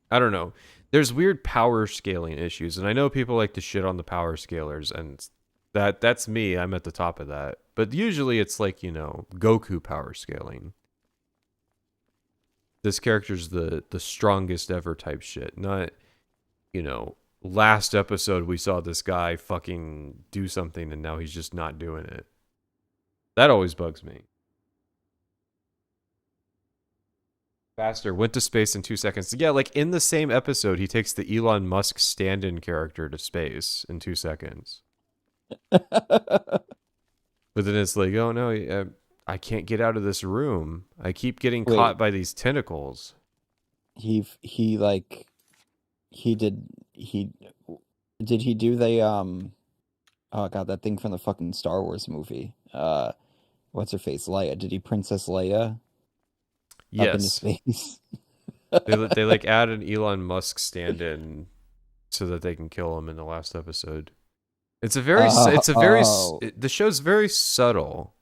I don't know. There's weird power scaling issues, and I know people like to shit on the power scalers, and that's me. I'm at the top of that. But usually it's like, you know, Goku power scaling. This character's the strongest ever type shit, not, you know, last episode we saw this guy fucking do something and now he's just not doing it. That always bugs me. Faster, went to space in 2 seconds. Yeah, like in the same episode, he takes the Elon Musk stand-in character to space in 2 seconds. But then it's like, oh no, I can't get out of this room. I keep getting caught by these tentacles. Did he do the oh god, that thing from the fucking Star Wars movie? What's her face? Leia. Did he Princess Leia? Yes. Up into space? they like add an Elon Musk stand-in so that they can kill him in the last episode. The show's very subtle.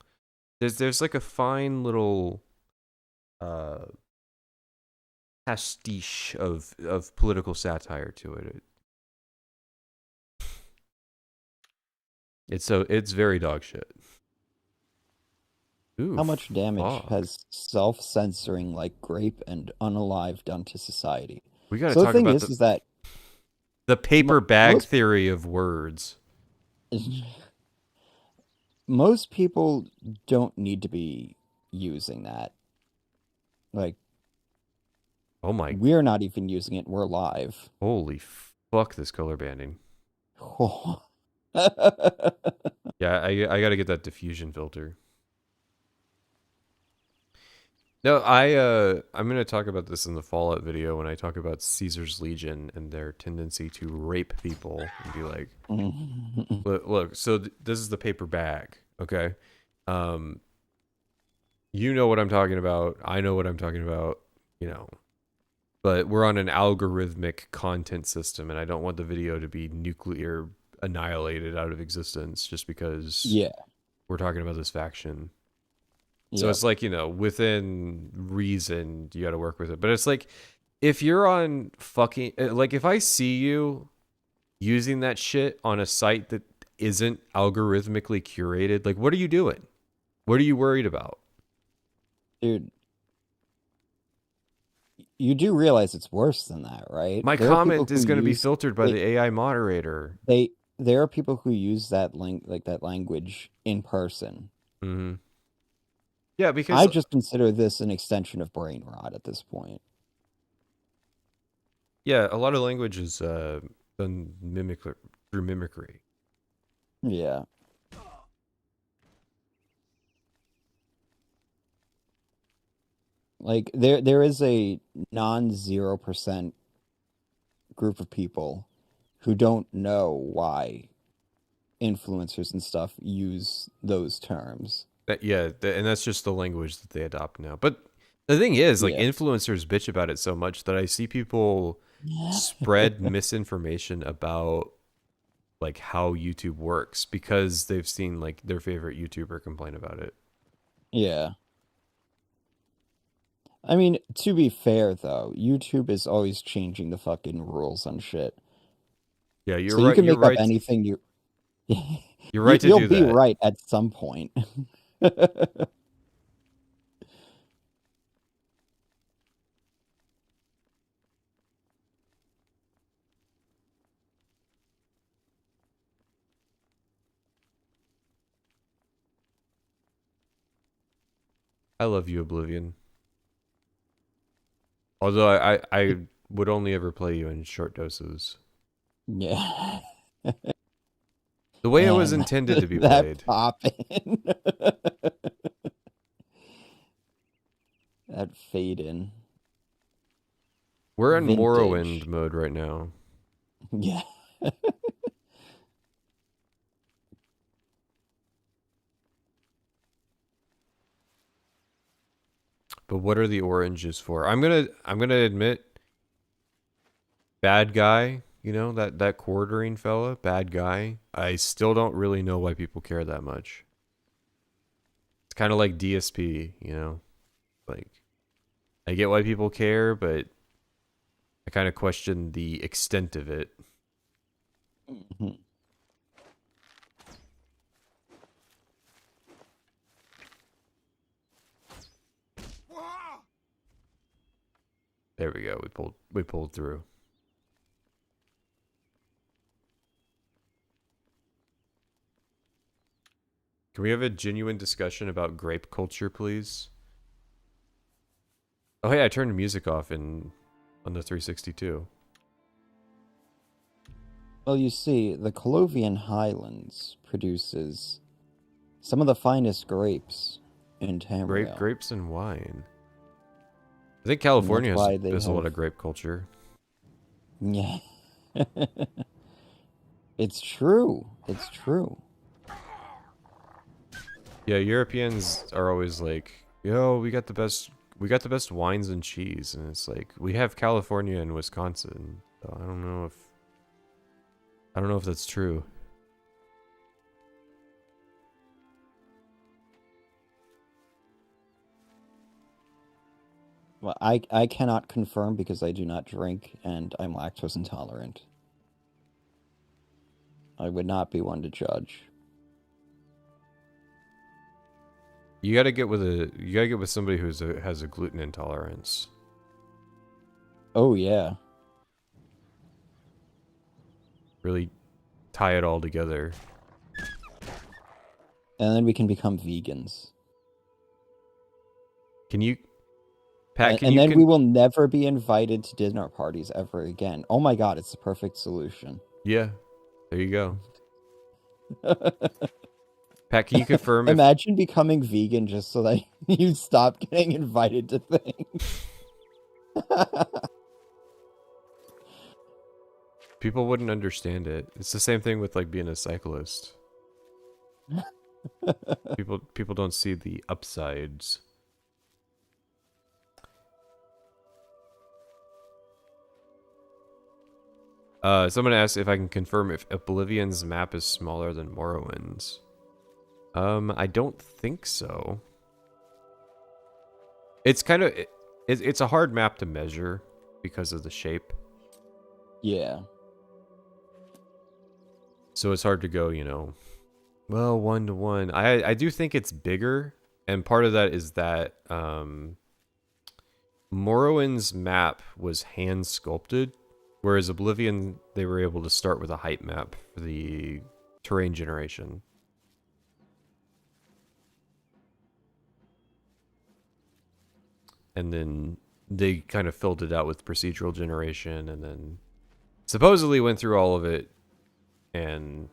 There's like a fine little pastiche of political satire to it. It's very dog shit. Ooh, How much damage has self-censoring like Grape and Unalive done to society? We gotta so talk the thing about is that the paper bag theory of words. Most people don't need to be using that. Like, oh my, we're not even using it. We're live. Holy fuck! This color banding. Yeah, I gotta get that diffusion filter. No, I'm gonna talk about this in the Fallout video when I talk about Caesar's Legion and their tendency to rape people and be like, look, so this is the paper bag, okay? You know what I'm talking about. I know what I'm talking about. You know, but we're on an algorithmic content system, and I don't want the video to be nuclear annihilated out of existence just because we're talking about this faction. So it's like, within reason, you got to work with it. But it's like, if you're on fucking, like, if I see you using that shit on a site that isn't algorithmically curated, like, what are you doing? What are you worried about? Dude, you do realize it's worse than that, right? My comment is going to be filtered by the AI moderator. There are people who use that language in person. Mm-hmm. Yeah, because I just consider this an extension of brain rot at this point. Yeah, a lot of language is done through mimicry. Yeah. Like there is a non-0% group of people who don't know why influencers and stuff use those terms. And that's just the language that they adopt now. But the thing is, like, influencers bitch about it so much that I see people spread misinformation about, like, how YouTube works because they've seen, like, their favorite YouTuber complain about it. Yeah. I mean, to be fair, though, YouTube is always changing the fucking rules on shit. Yeah, you're so right. You can make right. up anything you... You're right to do that. You'll be right at some point. I love you, Oblivion. Although I would only ever play you in short doses. Yeah. The way it was intended to be played. Poppin'. That fade in. We're in Morrowind mode right now. Yeah. But what are the oranges for? I'm gonna admit, bad guy, that quartering fella, bad guy. I still don't really know why people care that much. It's kind of like DSP, like, I get why people care, but I kind of question the extent of it. Mm-hmm. There we go. We pulled through. Can we have a genuine discussion about grape culture, please? Oh, hey, I turned music off on the 362. Well, you see, the Colovian Highlands produces some of the finest grapes in Tamriel. Grapes and wine. I think California has a lot of grape culture. Yeah. It's true. It's true. Yeah, Europeans are always like, yo, we got the best wines and cheese, and it's like, we have California and Wisconsin. So I don't know if that's true. Well, I cannot confirm because I do not drink and I'm lactose intolerant. I would not be one to judge. You gotta get with somebody has a gluten intolerance. Oh yeah. Really tie it all together. And then we can become vegans. Can you, Pat? We will never be invited to dinner parties ever again. Oh my god, it's the perfect solution. Yeah, there you go. Pat, can you confirm? Imagine becoming vegan just so that you stop getting invited to things. People wouldn't understand it. It's the same thing with, like, being a cyclist. People don't see the upsides. Someone asked if I can confirm if Oblivion's map is smaller than Morrowind's. I don't think so. It's kind of it's a hard map to measure because of the shape. Yeah. So it's hard to go, well, 1-to-1. I do think it's bigger, and part of that is that Morrowind's map was hand sculpted, whereas Oblivion, they were able to start with a height map for the terrain generation. And then they kind of filled it out with procedural generation, and then supposedly went through all of it and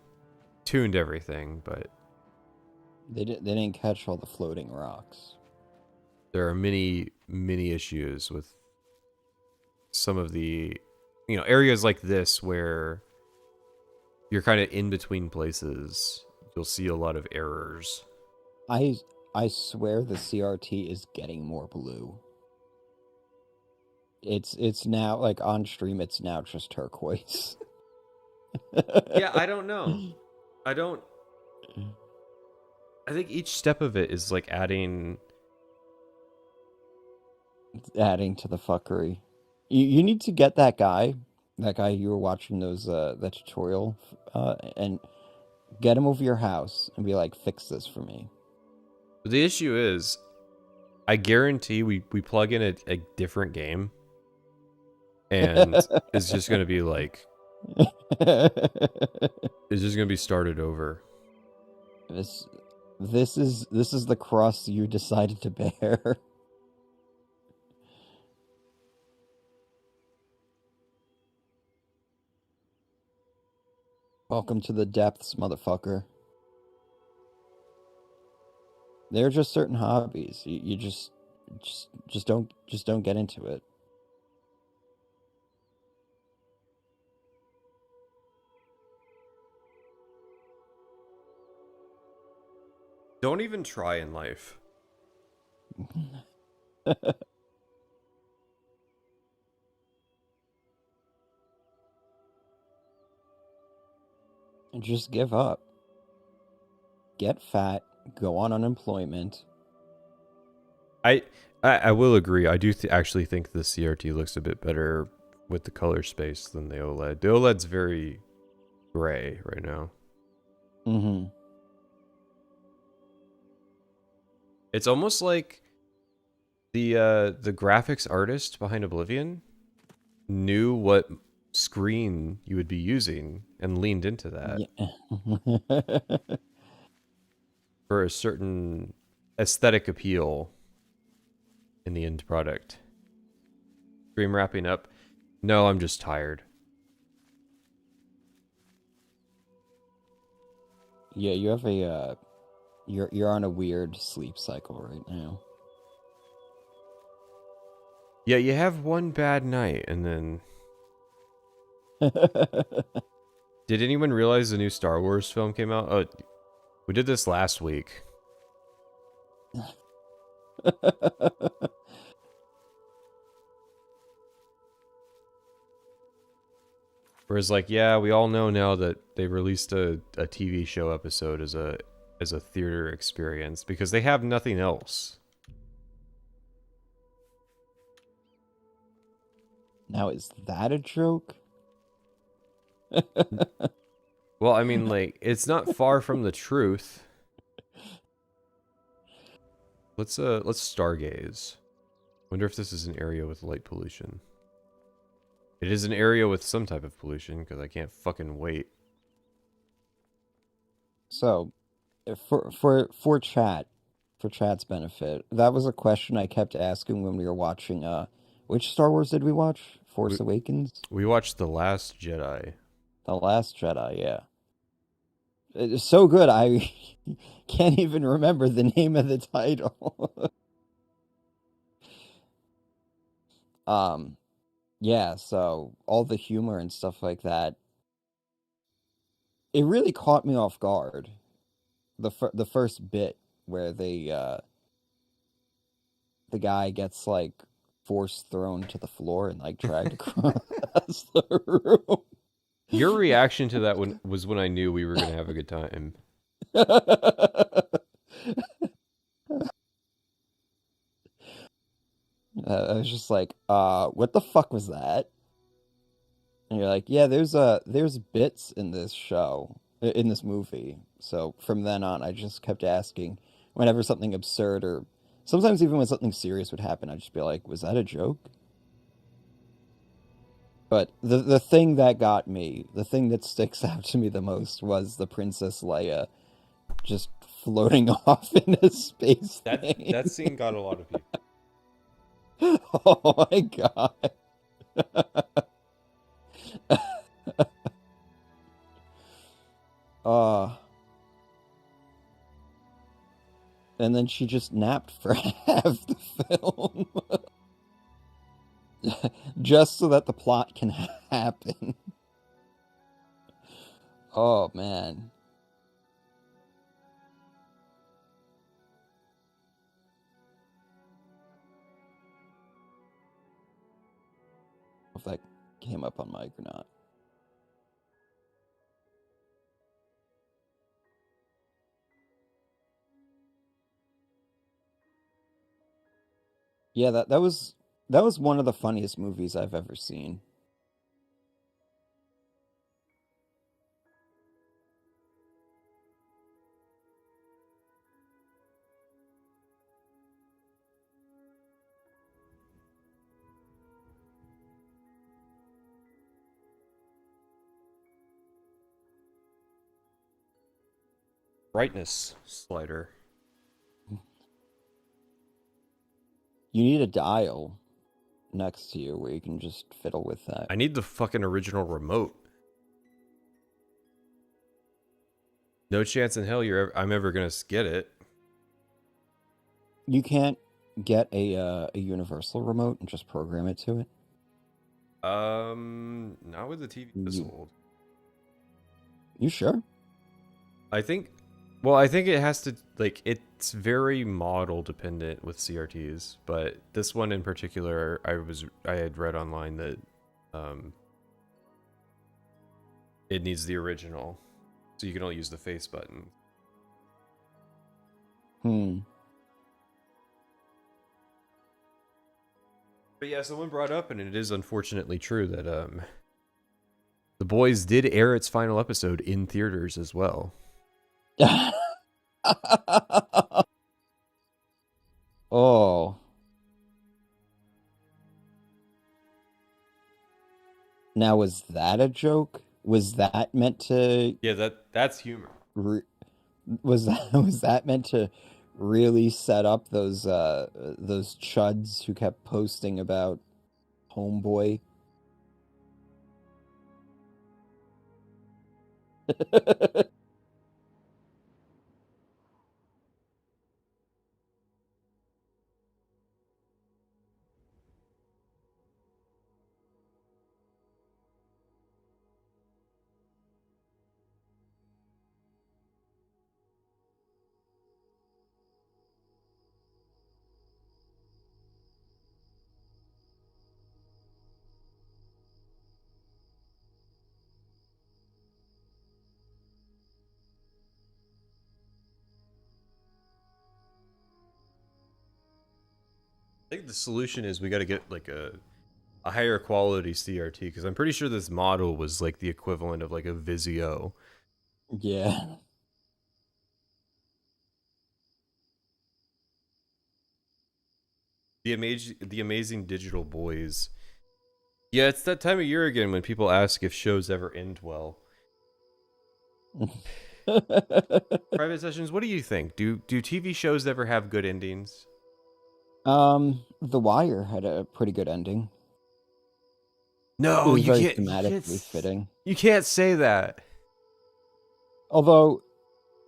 tuned everything, but They didn't catch all the floating rocks. there are many issues with some of the areas like this where you're kind of in between places. You'll see a lot of errors. I swear the CRT is getting more blue. It's now, like, on stream, it's now just turquoise. Yeah, I don't know. I think each step of it is like adding to the fuckery. You need to get that guy you were watching those the tutorial, and get him over your house and be like, fix this for me. The issue is, I guarantee we plug in a different game, and it's just going to be like, it's just going to be started over. This is the cross you decided to bear. Welcome to the depths, motherfucker. They're just certain hobbies. You just don't get into it. Don't even try in life. And just give up. Get fat. Go on unemployment. I will agree. I do actually think the CRT looks a bit better with the color space than the OLED. The OLED's very gray right now. Mm-hmm. It's almost like the graphics artist behind Oblivion knew what screen you would be using and leaned into that. Yeah. For a certain aesthetic appeal in the end product. Stream wrapping up. No, I'm just tired. Yeah, you have a you're on a weird sleep cycle right now. Yeah, you have one bad night and then did anyone realize the new Star Wars film came out? Oh, we did this last week. Whereas, like, yeah, we all know now that they released a TV show episode as a theater experience because they have nothing else. Now, is that a joke? Well, I mean, like, it's not far from the truth. Let's stargaze. Wonder if this is an area with light pollution. It is an area with some type of pollution because I can't fucking wait. So, for chat's benefit, that was a question I kept asking when we were watching. Which Star Wars did we watch? Force Awakens. We watched The Last Jedi. The Last Jedi, yeah. It's so good, I can't even remember the name of the title. Yeah, so all the humor and stuff like that, it really caught me off guard. The first bit where the guy gets, like, force thrown to the floor and, like, dragged across the room. Your reaction to that was when I knew we were gonna have a good time. I was just like, what the fuck was that? And you're like, yeah, there's bits in this show, in this movie. So from then on, I just kept asking whenever something absurd or sometimes even when something serious would happen, I'd just be like, was that a joke? But the thing that got me, the thing that sticks out to me the most was the Princess Leia just floating off in a space thing. That scene got a lot of people. Oh my god. And then she just napped for half the film. Just so that the plot can happen. Oh, man. If that came up on mic or not. Yeah, that was one of the funniest movies I've ever seen. Brightness slider. You need a dial next to you where you can just fiddle with that. I need the fucking original remote. No chance in hell I'm ever gonna get it. You can't get a universal remote and just program it to it? Not with the TV this old. You sure? I think it has to, like, it's very model dependent with CRTs, but this one in particular, I had read online that it needs the original, so you can only use the face button. But yeah, someone brought up, and it is unfortunately true, that The Boys did air its final episode in theaters as well. Oh. Now, was that a joke? Was that meant to... Yeah, that's humor. Was that meant to really set up those chuds who kept posting about Homeboy? I think the solution is we got to get like a higher quality CRT, because I'm pretty sure this model was like the equivalent of like a Vizio. Yeah. The amazing digital boys. Yeah, it's that time of year again when people ask if shows ever end well. Private Sessions, what do you think? Do TV shows ever have good endings? The Wire had a pretty good ending. No, you can't. Thematically fitting. You can't say that. Although,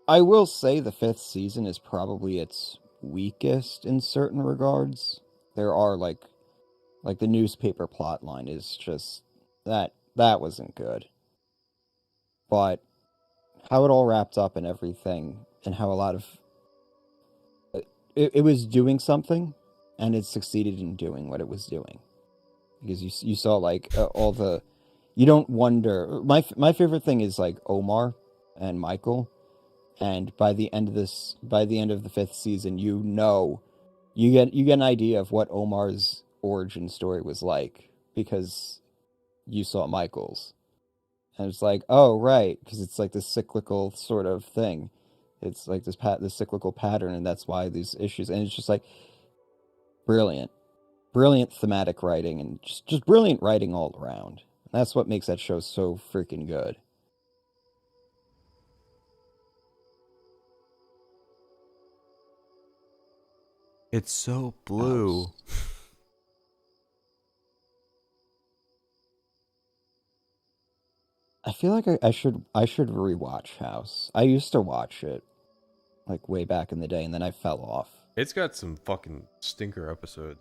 I will say the 5th season is probably its weakest in certain regards. There are like the newspaper plot line is just that wasn't good. But how it all wrapped up and everything, and how a lot of it was doing something, and it succeeded in doing what it was doing, because you saw like all the you don't wonder. My favorite thing is like Omar and Michael, and by the end of the 5th season, you get an idea of what Omar's origin story was like because you saw Michael's, and it's like, oh right, because it's like this cyclical sort of thing. It's like this cyclical pattern, and that's why these issues. And it's just like brilliant thematic writing, and just brilliant writing all around. That's what makes that show so freaking good. It's so blue. House. I feel like I should rewatch House. I used to watch it like way back in the day, and then I fell off. It's got some fucking stinker episodes.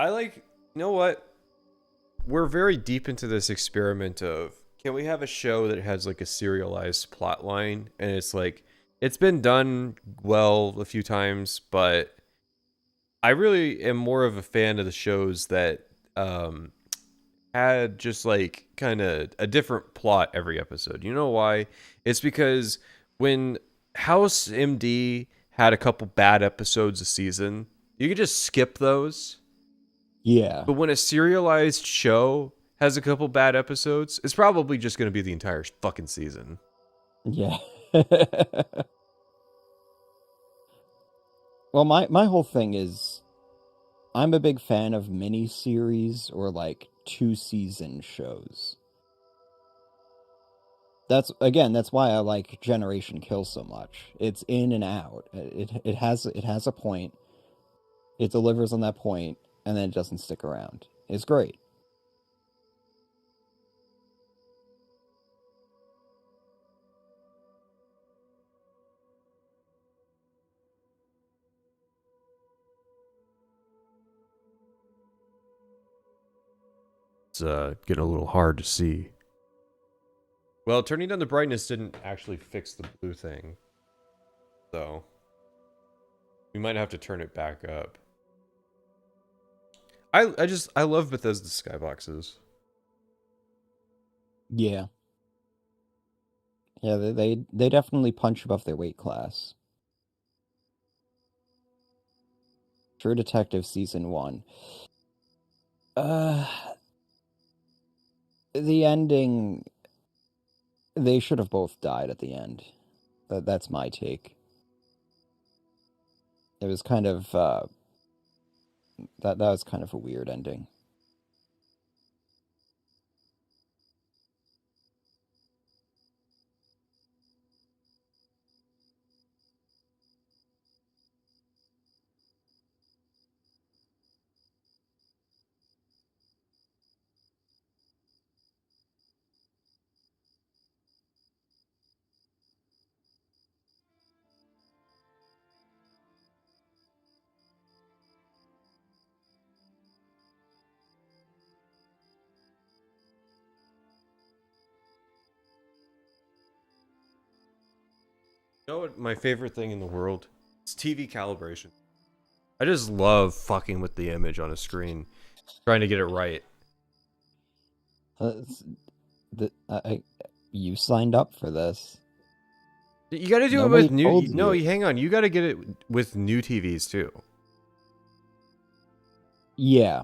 I like, you know what? We're very deep into this experiment of, can we have a show that has like a serialized plot line? And it's like, it's been done well a few times, but I really am more of a fan of the shows that had just like kind of a different plot every episode. You know why? It's because when House MD had a couple bad episodes a season, you could just skip those. Yeah. But when a serialized show has a couple bad episodes, it's probably just going to be the entire fucking season. Yeah. Well, my whole thing is, I'm a big fan of mini-series or like 2-season shows. That's why I like Generation Kill so much. It's in and out. It has a point. It delivers on that point, and then it doesn't stick around. It's great. It's getting a little hard to see. Well, turning down the brightness didn't actually fix the blue thing. So we might have to turn it back up. I love Bethesda skyboxes. Yeah. Yeah, they definitely punch above their weight class. True Detective Season 1. The ending, they should have both died at the end. That's my take. It was kind of that was kind of a weird ending. You know what my favorite thing in the world? It's TV calibration. I just love fucking with the image on a screen, trying to get it right. You signed up for this. You got to do Nobody it with new. told No, you. hang on. You got to get it with new TVs too. Yeah.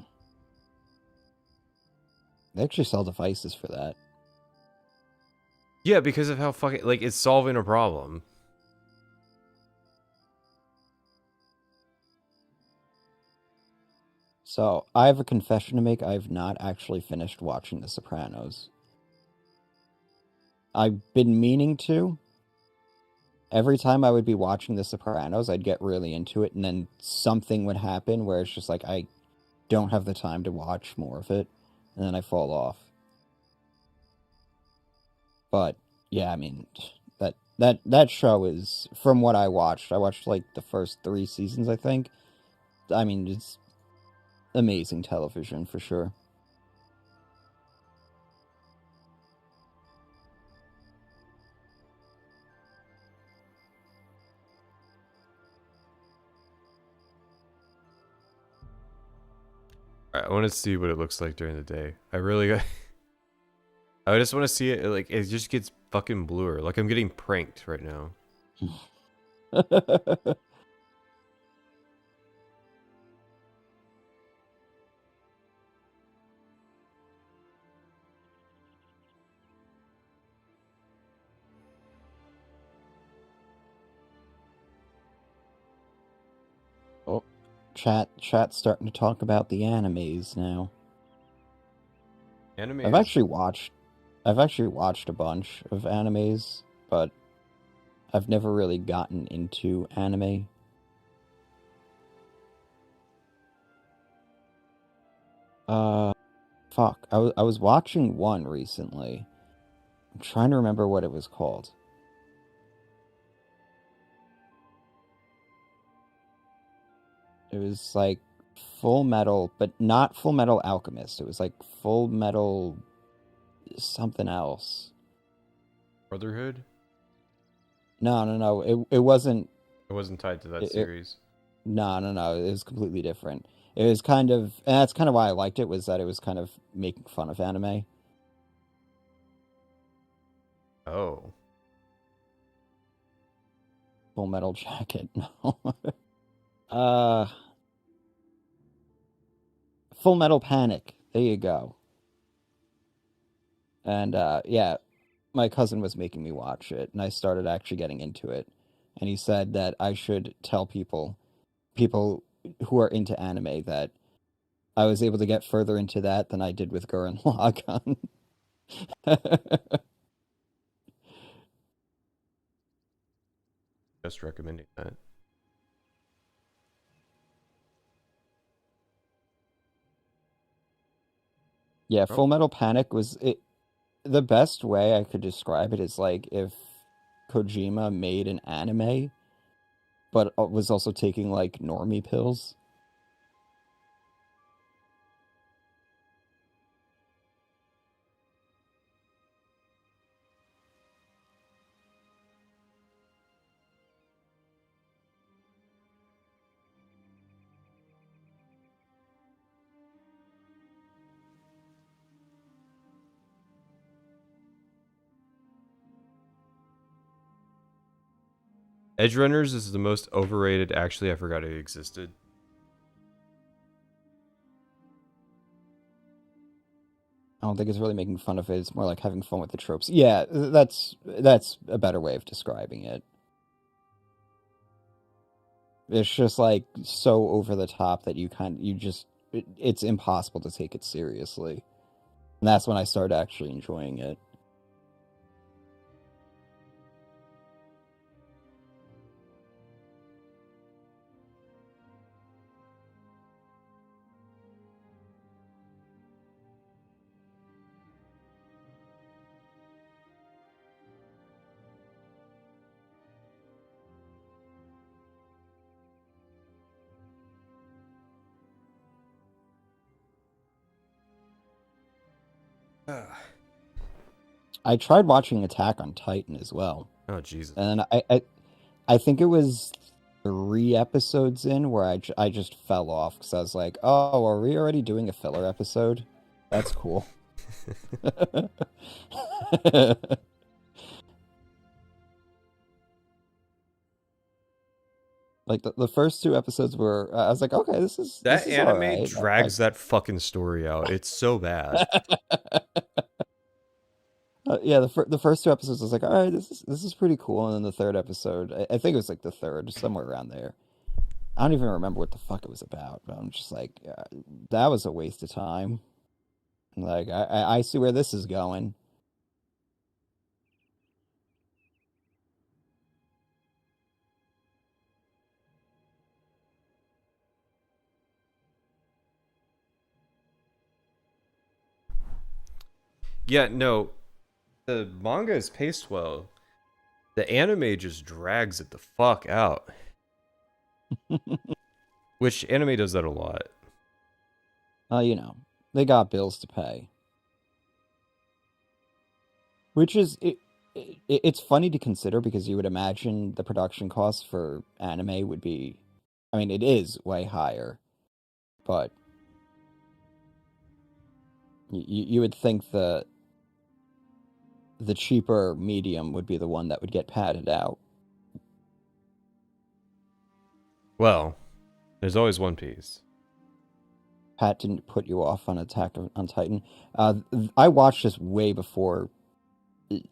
They actually sell devices for that. Yeah, because of how fucking like it's solving a problem. So, I have a confession to make. I've not actually finished watching The Sopranos. I've been meaning to. Every time I would be watching The Sopranos, I'd get really into it, and then something would happen where it's just like, I don't have the time to watch more of it, and then I fall off. But, yeah, I mean, that show is, from what I watched like the first 3 seasons, I think. I mean, it's amazing television for sure. All I want to see what it looks like during the day. I really, I just want to see it. Like, it just gets fucking bluer. Like, I'm getting pranked right now. Oh, chat's starting to talk about the animes now. Anime. I've actually watched a bunch of animes, but I've never really gotten into anime. Fuck. I was watching one recently. I'm trying to remember what it was called. It was like Full Metal, but not Full Metal Alchemist. It was like Full Metal something else. Brotherhood? No. It wasn't. It wasn't tied to that series. No. It was completely different. It was kind of, and that's kind of why I liked it, was that it was kind of making fun of anime. Oh. Full Metal Jacket, no. Full Metal Panic. There you go. And yeah, my cousin was making me watch it, and I started actually getting into it. And he said that I should tell people who are into anime, that I was able to get further into that than I did with Gurren Lagann. Just recommending that. Yeah, Full Metal Panic was it. The best way I could describe it is like if Kojima made an anime, but was also taking like normie pills. Edge Runners is the most overrated. Actually, I forgot it existed. I don't think it's really making fun of it. It's more like having fun with the tropes. Yeah, that's a better way of describing it. It's just like so over the top that it's impossible to take it seriously. And that's when I started actually enjoying it. I tried watching Attack on Titan as well. Oh Jesus! And I think it was 3 episodes in where I just fell off because I was like, oh, are we already doing a filler episode? That's cool. Like the first 2 episodes were, I was like, okay, this is anime right. drags that fucking story out. It's so bad. Yeah, the first 2 episodes I was like, all right, this is pretty cool, and then the 3rd episode, I think it was like the 3rd, somewhere around there. I don't even remember what the fuck it was about, but I'm just like, that was a waste of time. Like, I see where this is going. Yeah, no, the manga is paced well. The anime just drags it the fuck out. Which anime does that a lot. You know, they got bills to pay. Which is, it's funny to consider because you would imagine the production costs for anime would be, I mean, it is way higher, but You would think the cheaper medium would be the one that would get padded out. Well, there's always One Piece. Pat didn't put you off on Attack on Titan. I watched this way before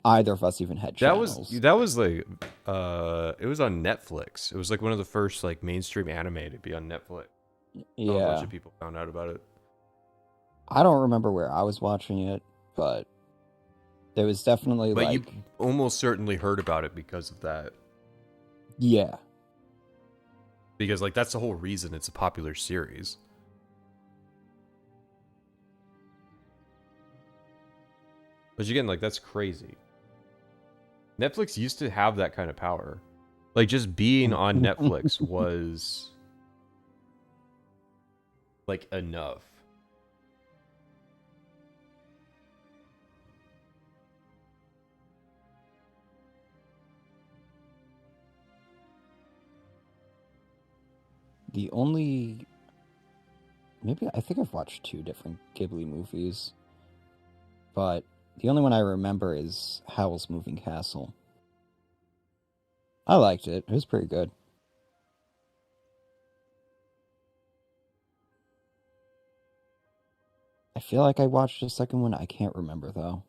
either of us even had channels. That was like it was on Netflix. It was like one of the first like mainstream anime to be on Netflix. Yeah. A bunch of people found out about it. I don't remember where I was watching it, but there was definitely But like you almost certainly heard about it because of that. Yeah. Because like that's the whole reason it's a popular series. But again, like that's crazy. Netflix used to have that kind of power. Like just being on Netflix was like enough. The only I think I've watched 2 different Ghibli movies, but the only one I remember is Howl's Moving Castle. I liked it. It was pretty good. I feel like I watched the second one. I can't remember, though.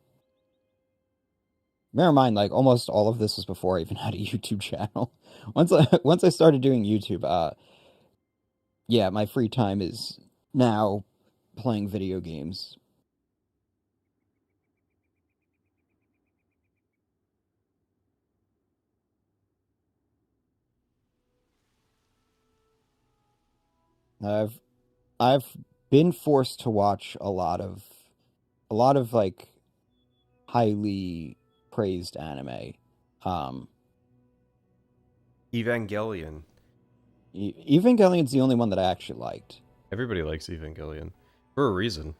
Bear in mind, like, almost all of this was before I even had a YouTube channel. Once I started doing YouTube, yeah, my free time is now playing video games. I've been forced to watch a lot of like highly praised anime. Evangelion. Evangelion's the only one that I actually liked. Everybody likes Evangelion for a reason.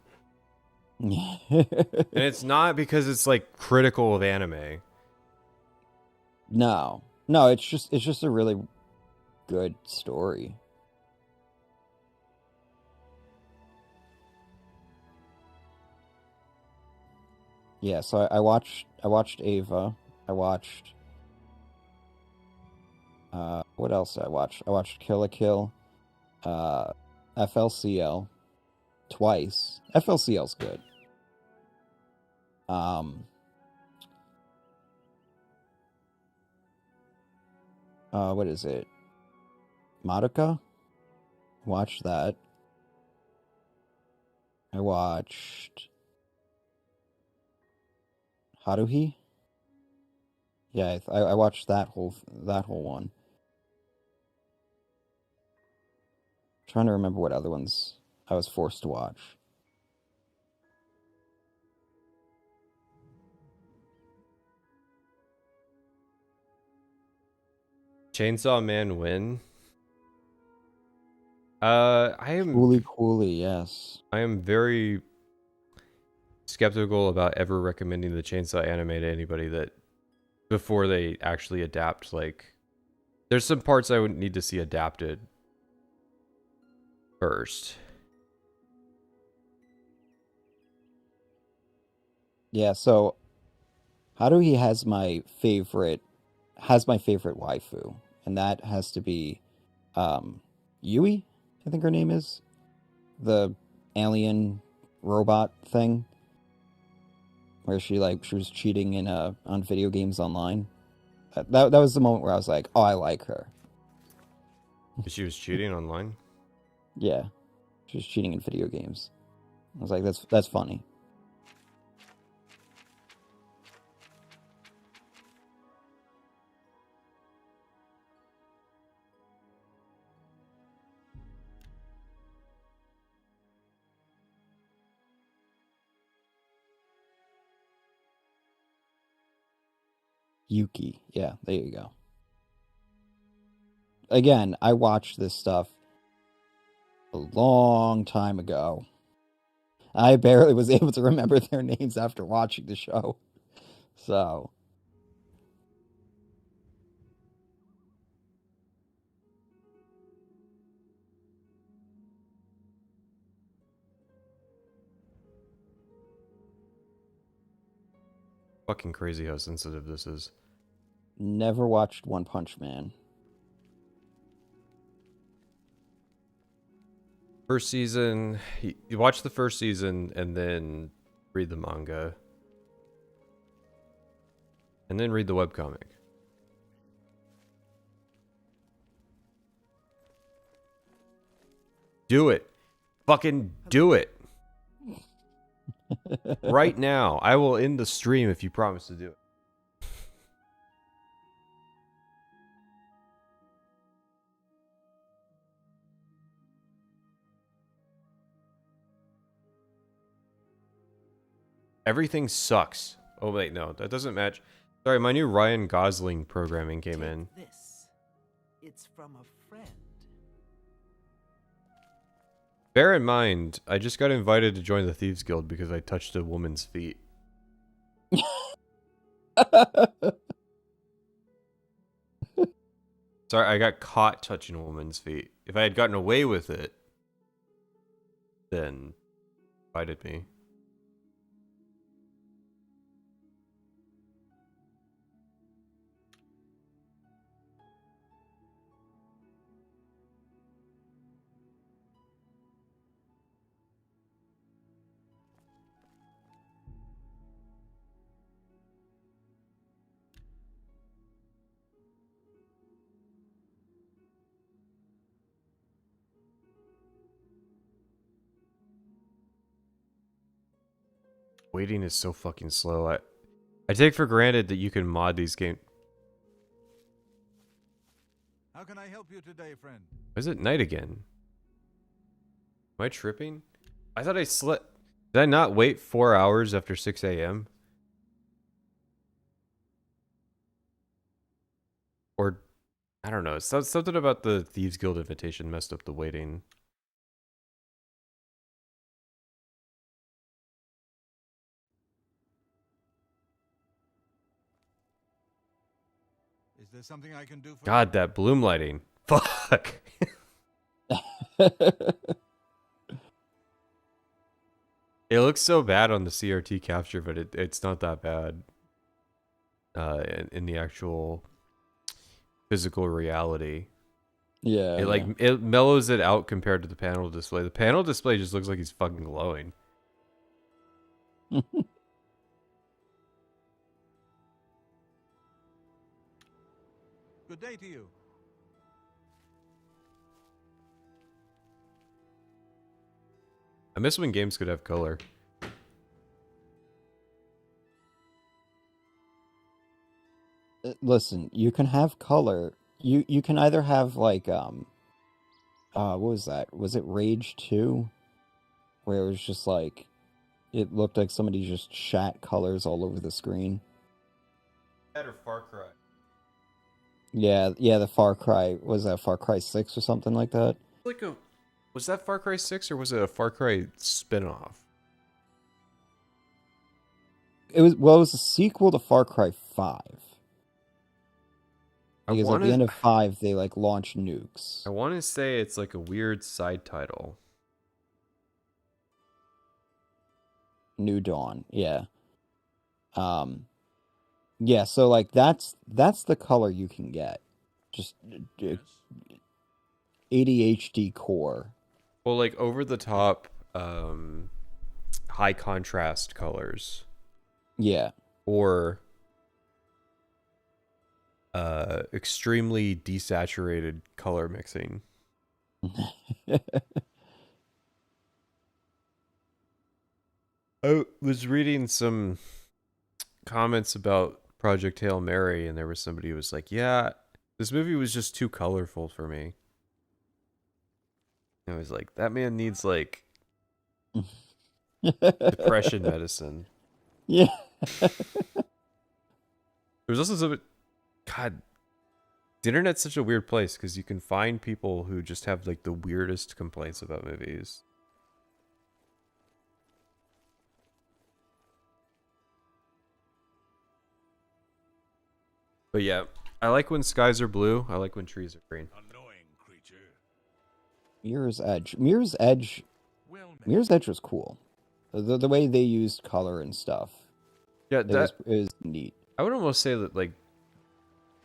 And it's not because it's like critical of anime. No, it's just a really good story. Yeah, so I watched Ava. I watched what else did I watch? I watched Kill la Kill, FLCL twice. FLCL's good. What is it? Madoka? Watched that. I watched Haruhi. Yeah, I watched that whole one. I'm trying to remember what other ones I was forced to watch. Chainsaw Man win. I am Cooley, yes. I am very skeptical about ever recommending the Chainsaw anime to anybody that before they actually adapt. Like, there's some parts I would need to see adapted first. Yeah, so Haruhi has my favorite waifu, and that has to be Yui, I think her name is. The alien robot thing. Where she was cheating in on video games online. That was the moment where I was like, oh, I like her. She was cheating online? Yeah. She was cheating in video games. I was like, that's funny. Yuki. Yeah, there you go. Again, I watched this stuff a long time ago. I barely was able to remember their names after watching the show. So... fucking crazy how sensitive this is. Never watched One Punch Man. First season, you watch the first season and then read the manga. And then read the webcomic. Do it. Fucking do it. Right now. I will end the stream if you promise to do it. Everything sucks. Oh wait, no, that doesn't match. Sorry, my new Ryan Gosling programming came in. This. It's from a friend. Bear in mind, I just got invited to join the Thieves Guild because I touched a woman's feet. Sorry, I got caught touching a woman's feet. If I had gotten away with it, then invited me. Waiting is so fucking slow. I take for granted that you can mod these games. How can I help you today, friend? Why is it night again? Am I tripping? I thought I slept. Did I not wait 4 hours after 6 a.m.? Or, I don't know. Something about the Thieves Guild invitation messed up the waiting. Is there something I can do for God, that bloom lighting. Fuck. It looks so bad on the CRT capture, but it's not that bad in the actual physical reality. Yeah. It mellows it out compared to the panel display. The panel display just looks like he's fucking glowing. Good day to you. I miss when games could have color. Listen, you can have color. You can either have like what was that? Was it Rage 2? Where it was just like it looked like somebody just shat colors all over the screen. That or Far Cry. Yeah, the Far Cry, was that Far Cry 6 or something like that? Was that Far Cry 6 or was it a Far Cry spin-off? It was a sequel to Far Cry 5. Because at the end of 5, they like launched nukes. I want to say it's like a weird side title. New Dawn, yeah. Yeah, so like that's the color you can get. Just ADHD core. Well, like over the top high contrast colors. Yeah. Or extremely desaturated color mixing. I was reading some comments about Project Hail Mary, and there was somebody who was like, yeah, this movie was just too colorful for me. And I was like, that man needs like depression medicine. Yeah. There's also some, God, the internet's such a weird place because you can find people who just have like the weirdest complaints about movies. But yeah, I like when skies are blue. I like when trees are green. Annoying creature. Mirror's Edge. Mirror's Edge was cool. The way they used color and stuff. Yeah, It was neat. I would almost say that like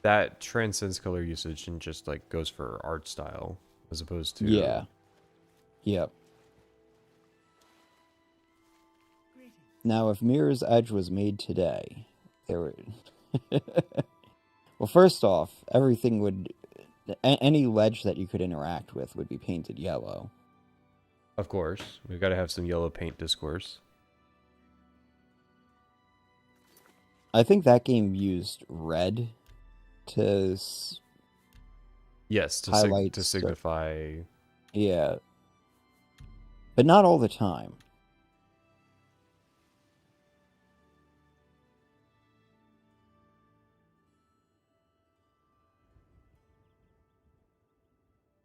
that transcends color usage and just like goes for art style as opposed to Yeah. Yep. Now, if Mirror's Edge was made today, there would. Well, first off, everything would. Any ledge that you could interact with would be painted yellow. Of course, we've got to have some yellow paint discourse. I think that game used red to Yes, to highlight to signify. Yeah, but not all the time.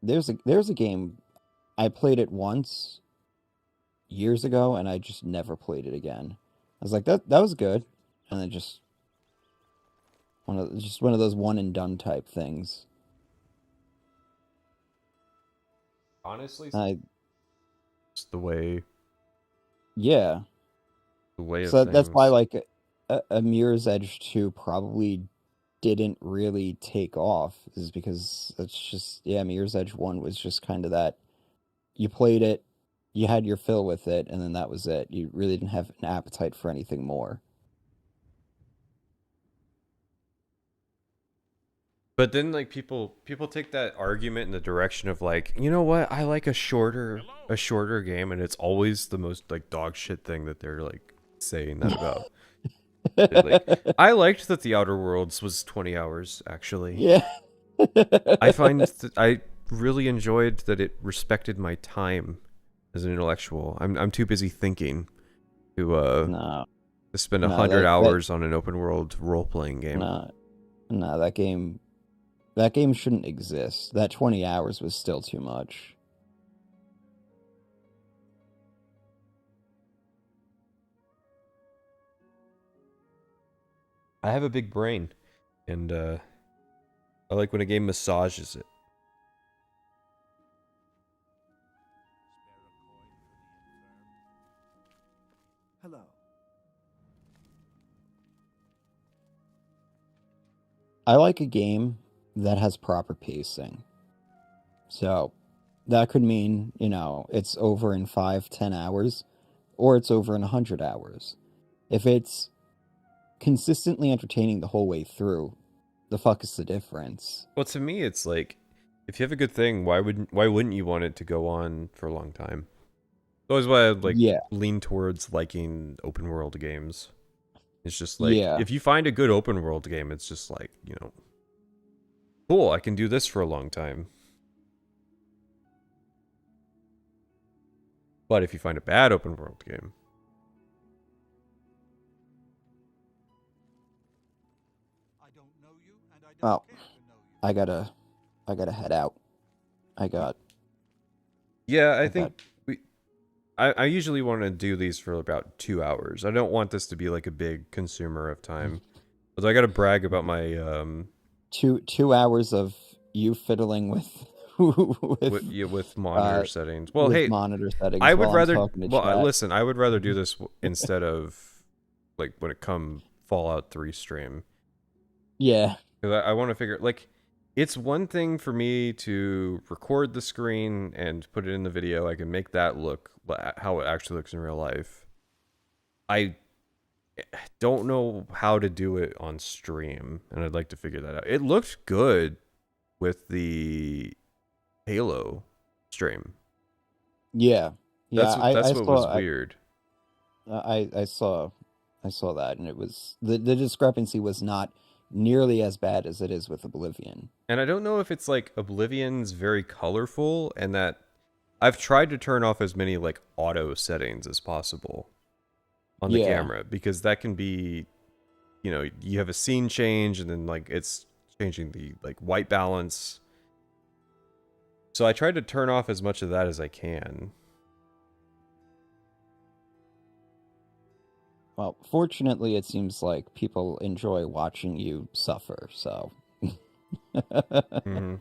There's a game I played it once years ago, and I just never played it again. I was like, that was good, and then just one of those one and done type things. Honestly, I it's the way. Yeah. The way of So things. that's why like a Mirror's Edge 2 probably didn't really take off, is because it's just Mirror's Edge 1 was just kind of that. You played it, you had your fill with it, and then that was it. You really didn't have an appetite for anything more. But then like people take that argument in the direction of like, you know what, I like a shorter game, and it's always the most like dog shit thing that they're like saying that about. Like, I liked that the Outer Worlds was 20 hours actually. Yeah. I find that I really enjoyed that it respected my time as an intellectual. I'm too busy thinking to spend 100 hours on an open world role playing game. No, that game shouldn't exist. That 20 hours was still too much. I have a big brain, and I like when a game massages it. Hello. I like a game that has proper pacing. So that could mean, it's over in 5-10 hours, or it's over in 100 hours. If it's consistently entertaining the whole way through, the fuck is the difference? Well, to me, it's like, if you have a good thing, why wouldn't you want it to go on for a long time? That's always why I lean towards liking open world games. It's just like, if you find a good open world game, it's just like, cool, I can do this for a long time. But if you find a bad open world game, well, I gotta head out. I think I usually want to do these for about 2 hours. I don't want this to be like a big consumer of time. But I gotta brag about my 2 hours of you fiddling with monitor settings. Well, hey, monitor settings. I would rather. Well, listen, I would rather do this instead of like when it come Fallout 3 stream. Yeah. Because I want to figure, like, it's one thing for me to record the screen and put it in the video. I can make that look how it actually looks in real life. I don't know how to do it on stream, and I'd like to figure that out. It looked good with the Halo stream. Yeah. That's what was weird. I saw that, and it was the discrepancy was not nearly as bad as it is with Oblivion. And I don't know if it's like Oblivion's very colorful, and that I've tried to turn off as many like auto settings as possible on the camera, because that can be, you have a scene change and then like it's changing the like white balance. So I tried to turn off as much of that as I can. Well, fortunately, it seems like people enjoy watching you suffer, so. Mm-hmm.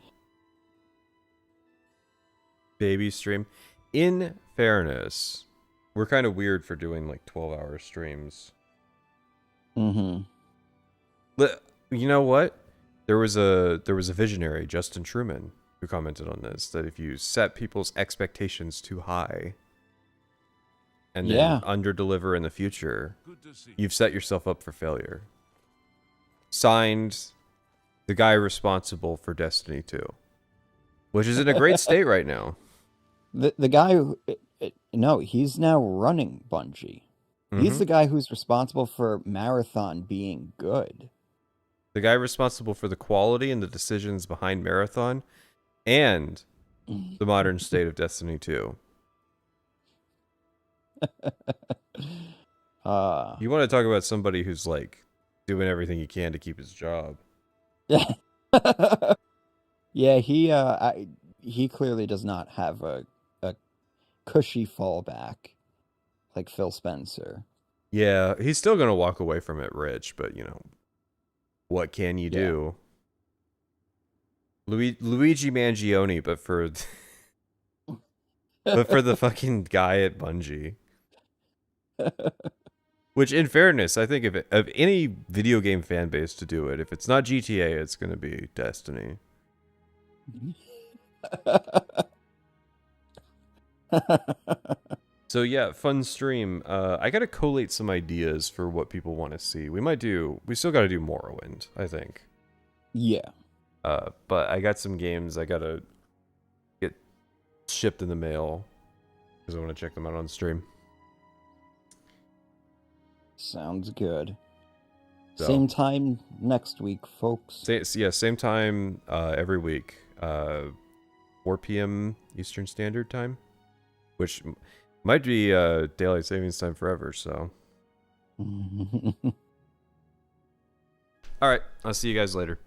Baby stream. In fairness, we're kind of weird for doing like 12-hour streams. Mm-hmm. But you know what? There was a visionary, Justin Truman, who commented on this, that if you set people's expectations too high and then underdeliver in the future, you've set yourself up for failure. Signed, the guy responsible for Destiny 2, which is in a great state right now. The guy who, no, he's now running Bungie. He's the guy who's responsible for Marathon being good. The guy responsible for the quality and the decisions behind Marathon and the modern state of Destiny 2. You want to talk about somebody who's like doing everything he can to keep his job. Yeah, he clearly does not have a cushy fallback like Phil Spencer. Yeah, he's still going to walk away from it rich, but you know, what can you do? Luigi Mangione, but for the fucking guy at Bungie. Which, in fairness, I think of any video game fan base to do it, if it's not GTA, it's going to be Destiny. So yeah, fun stream. I gotta collate some ideas for what people want to see. We still gotta do Morrowind, I think. Yeah. But I got some games I gotta get shipped in the mail because I want to check them out on stream. Sounds good. So, same time next week, folks. Same time every week. 4 p.m. Eastern Standard Time, which might be daylight savings time forever, so. All right, I'll see you guys later.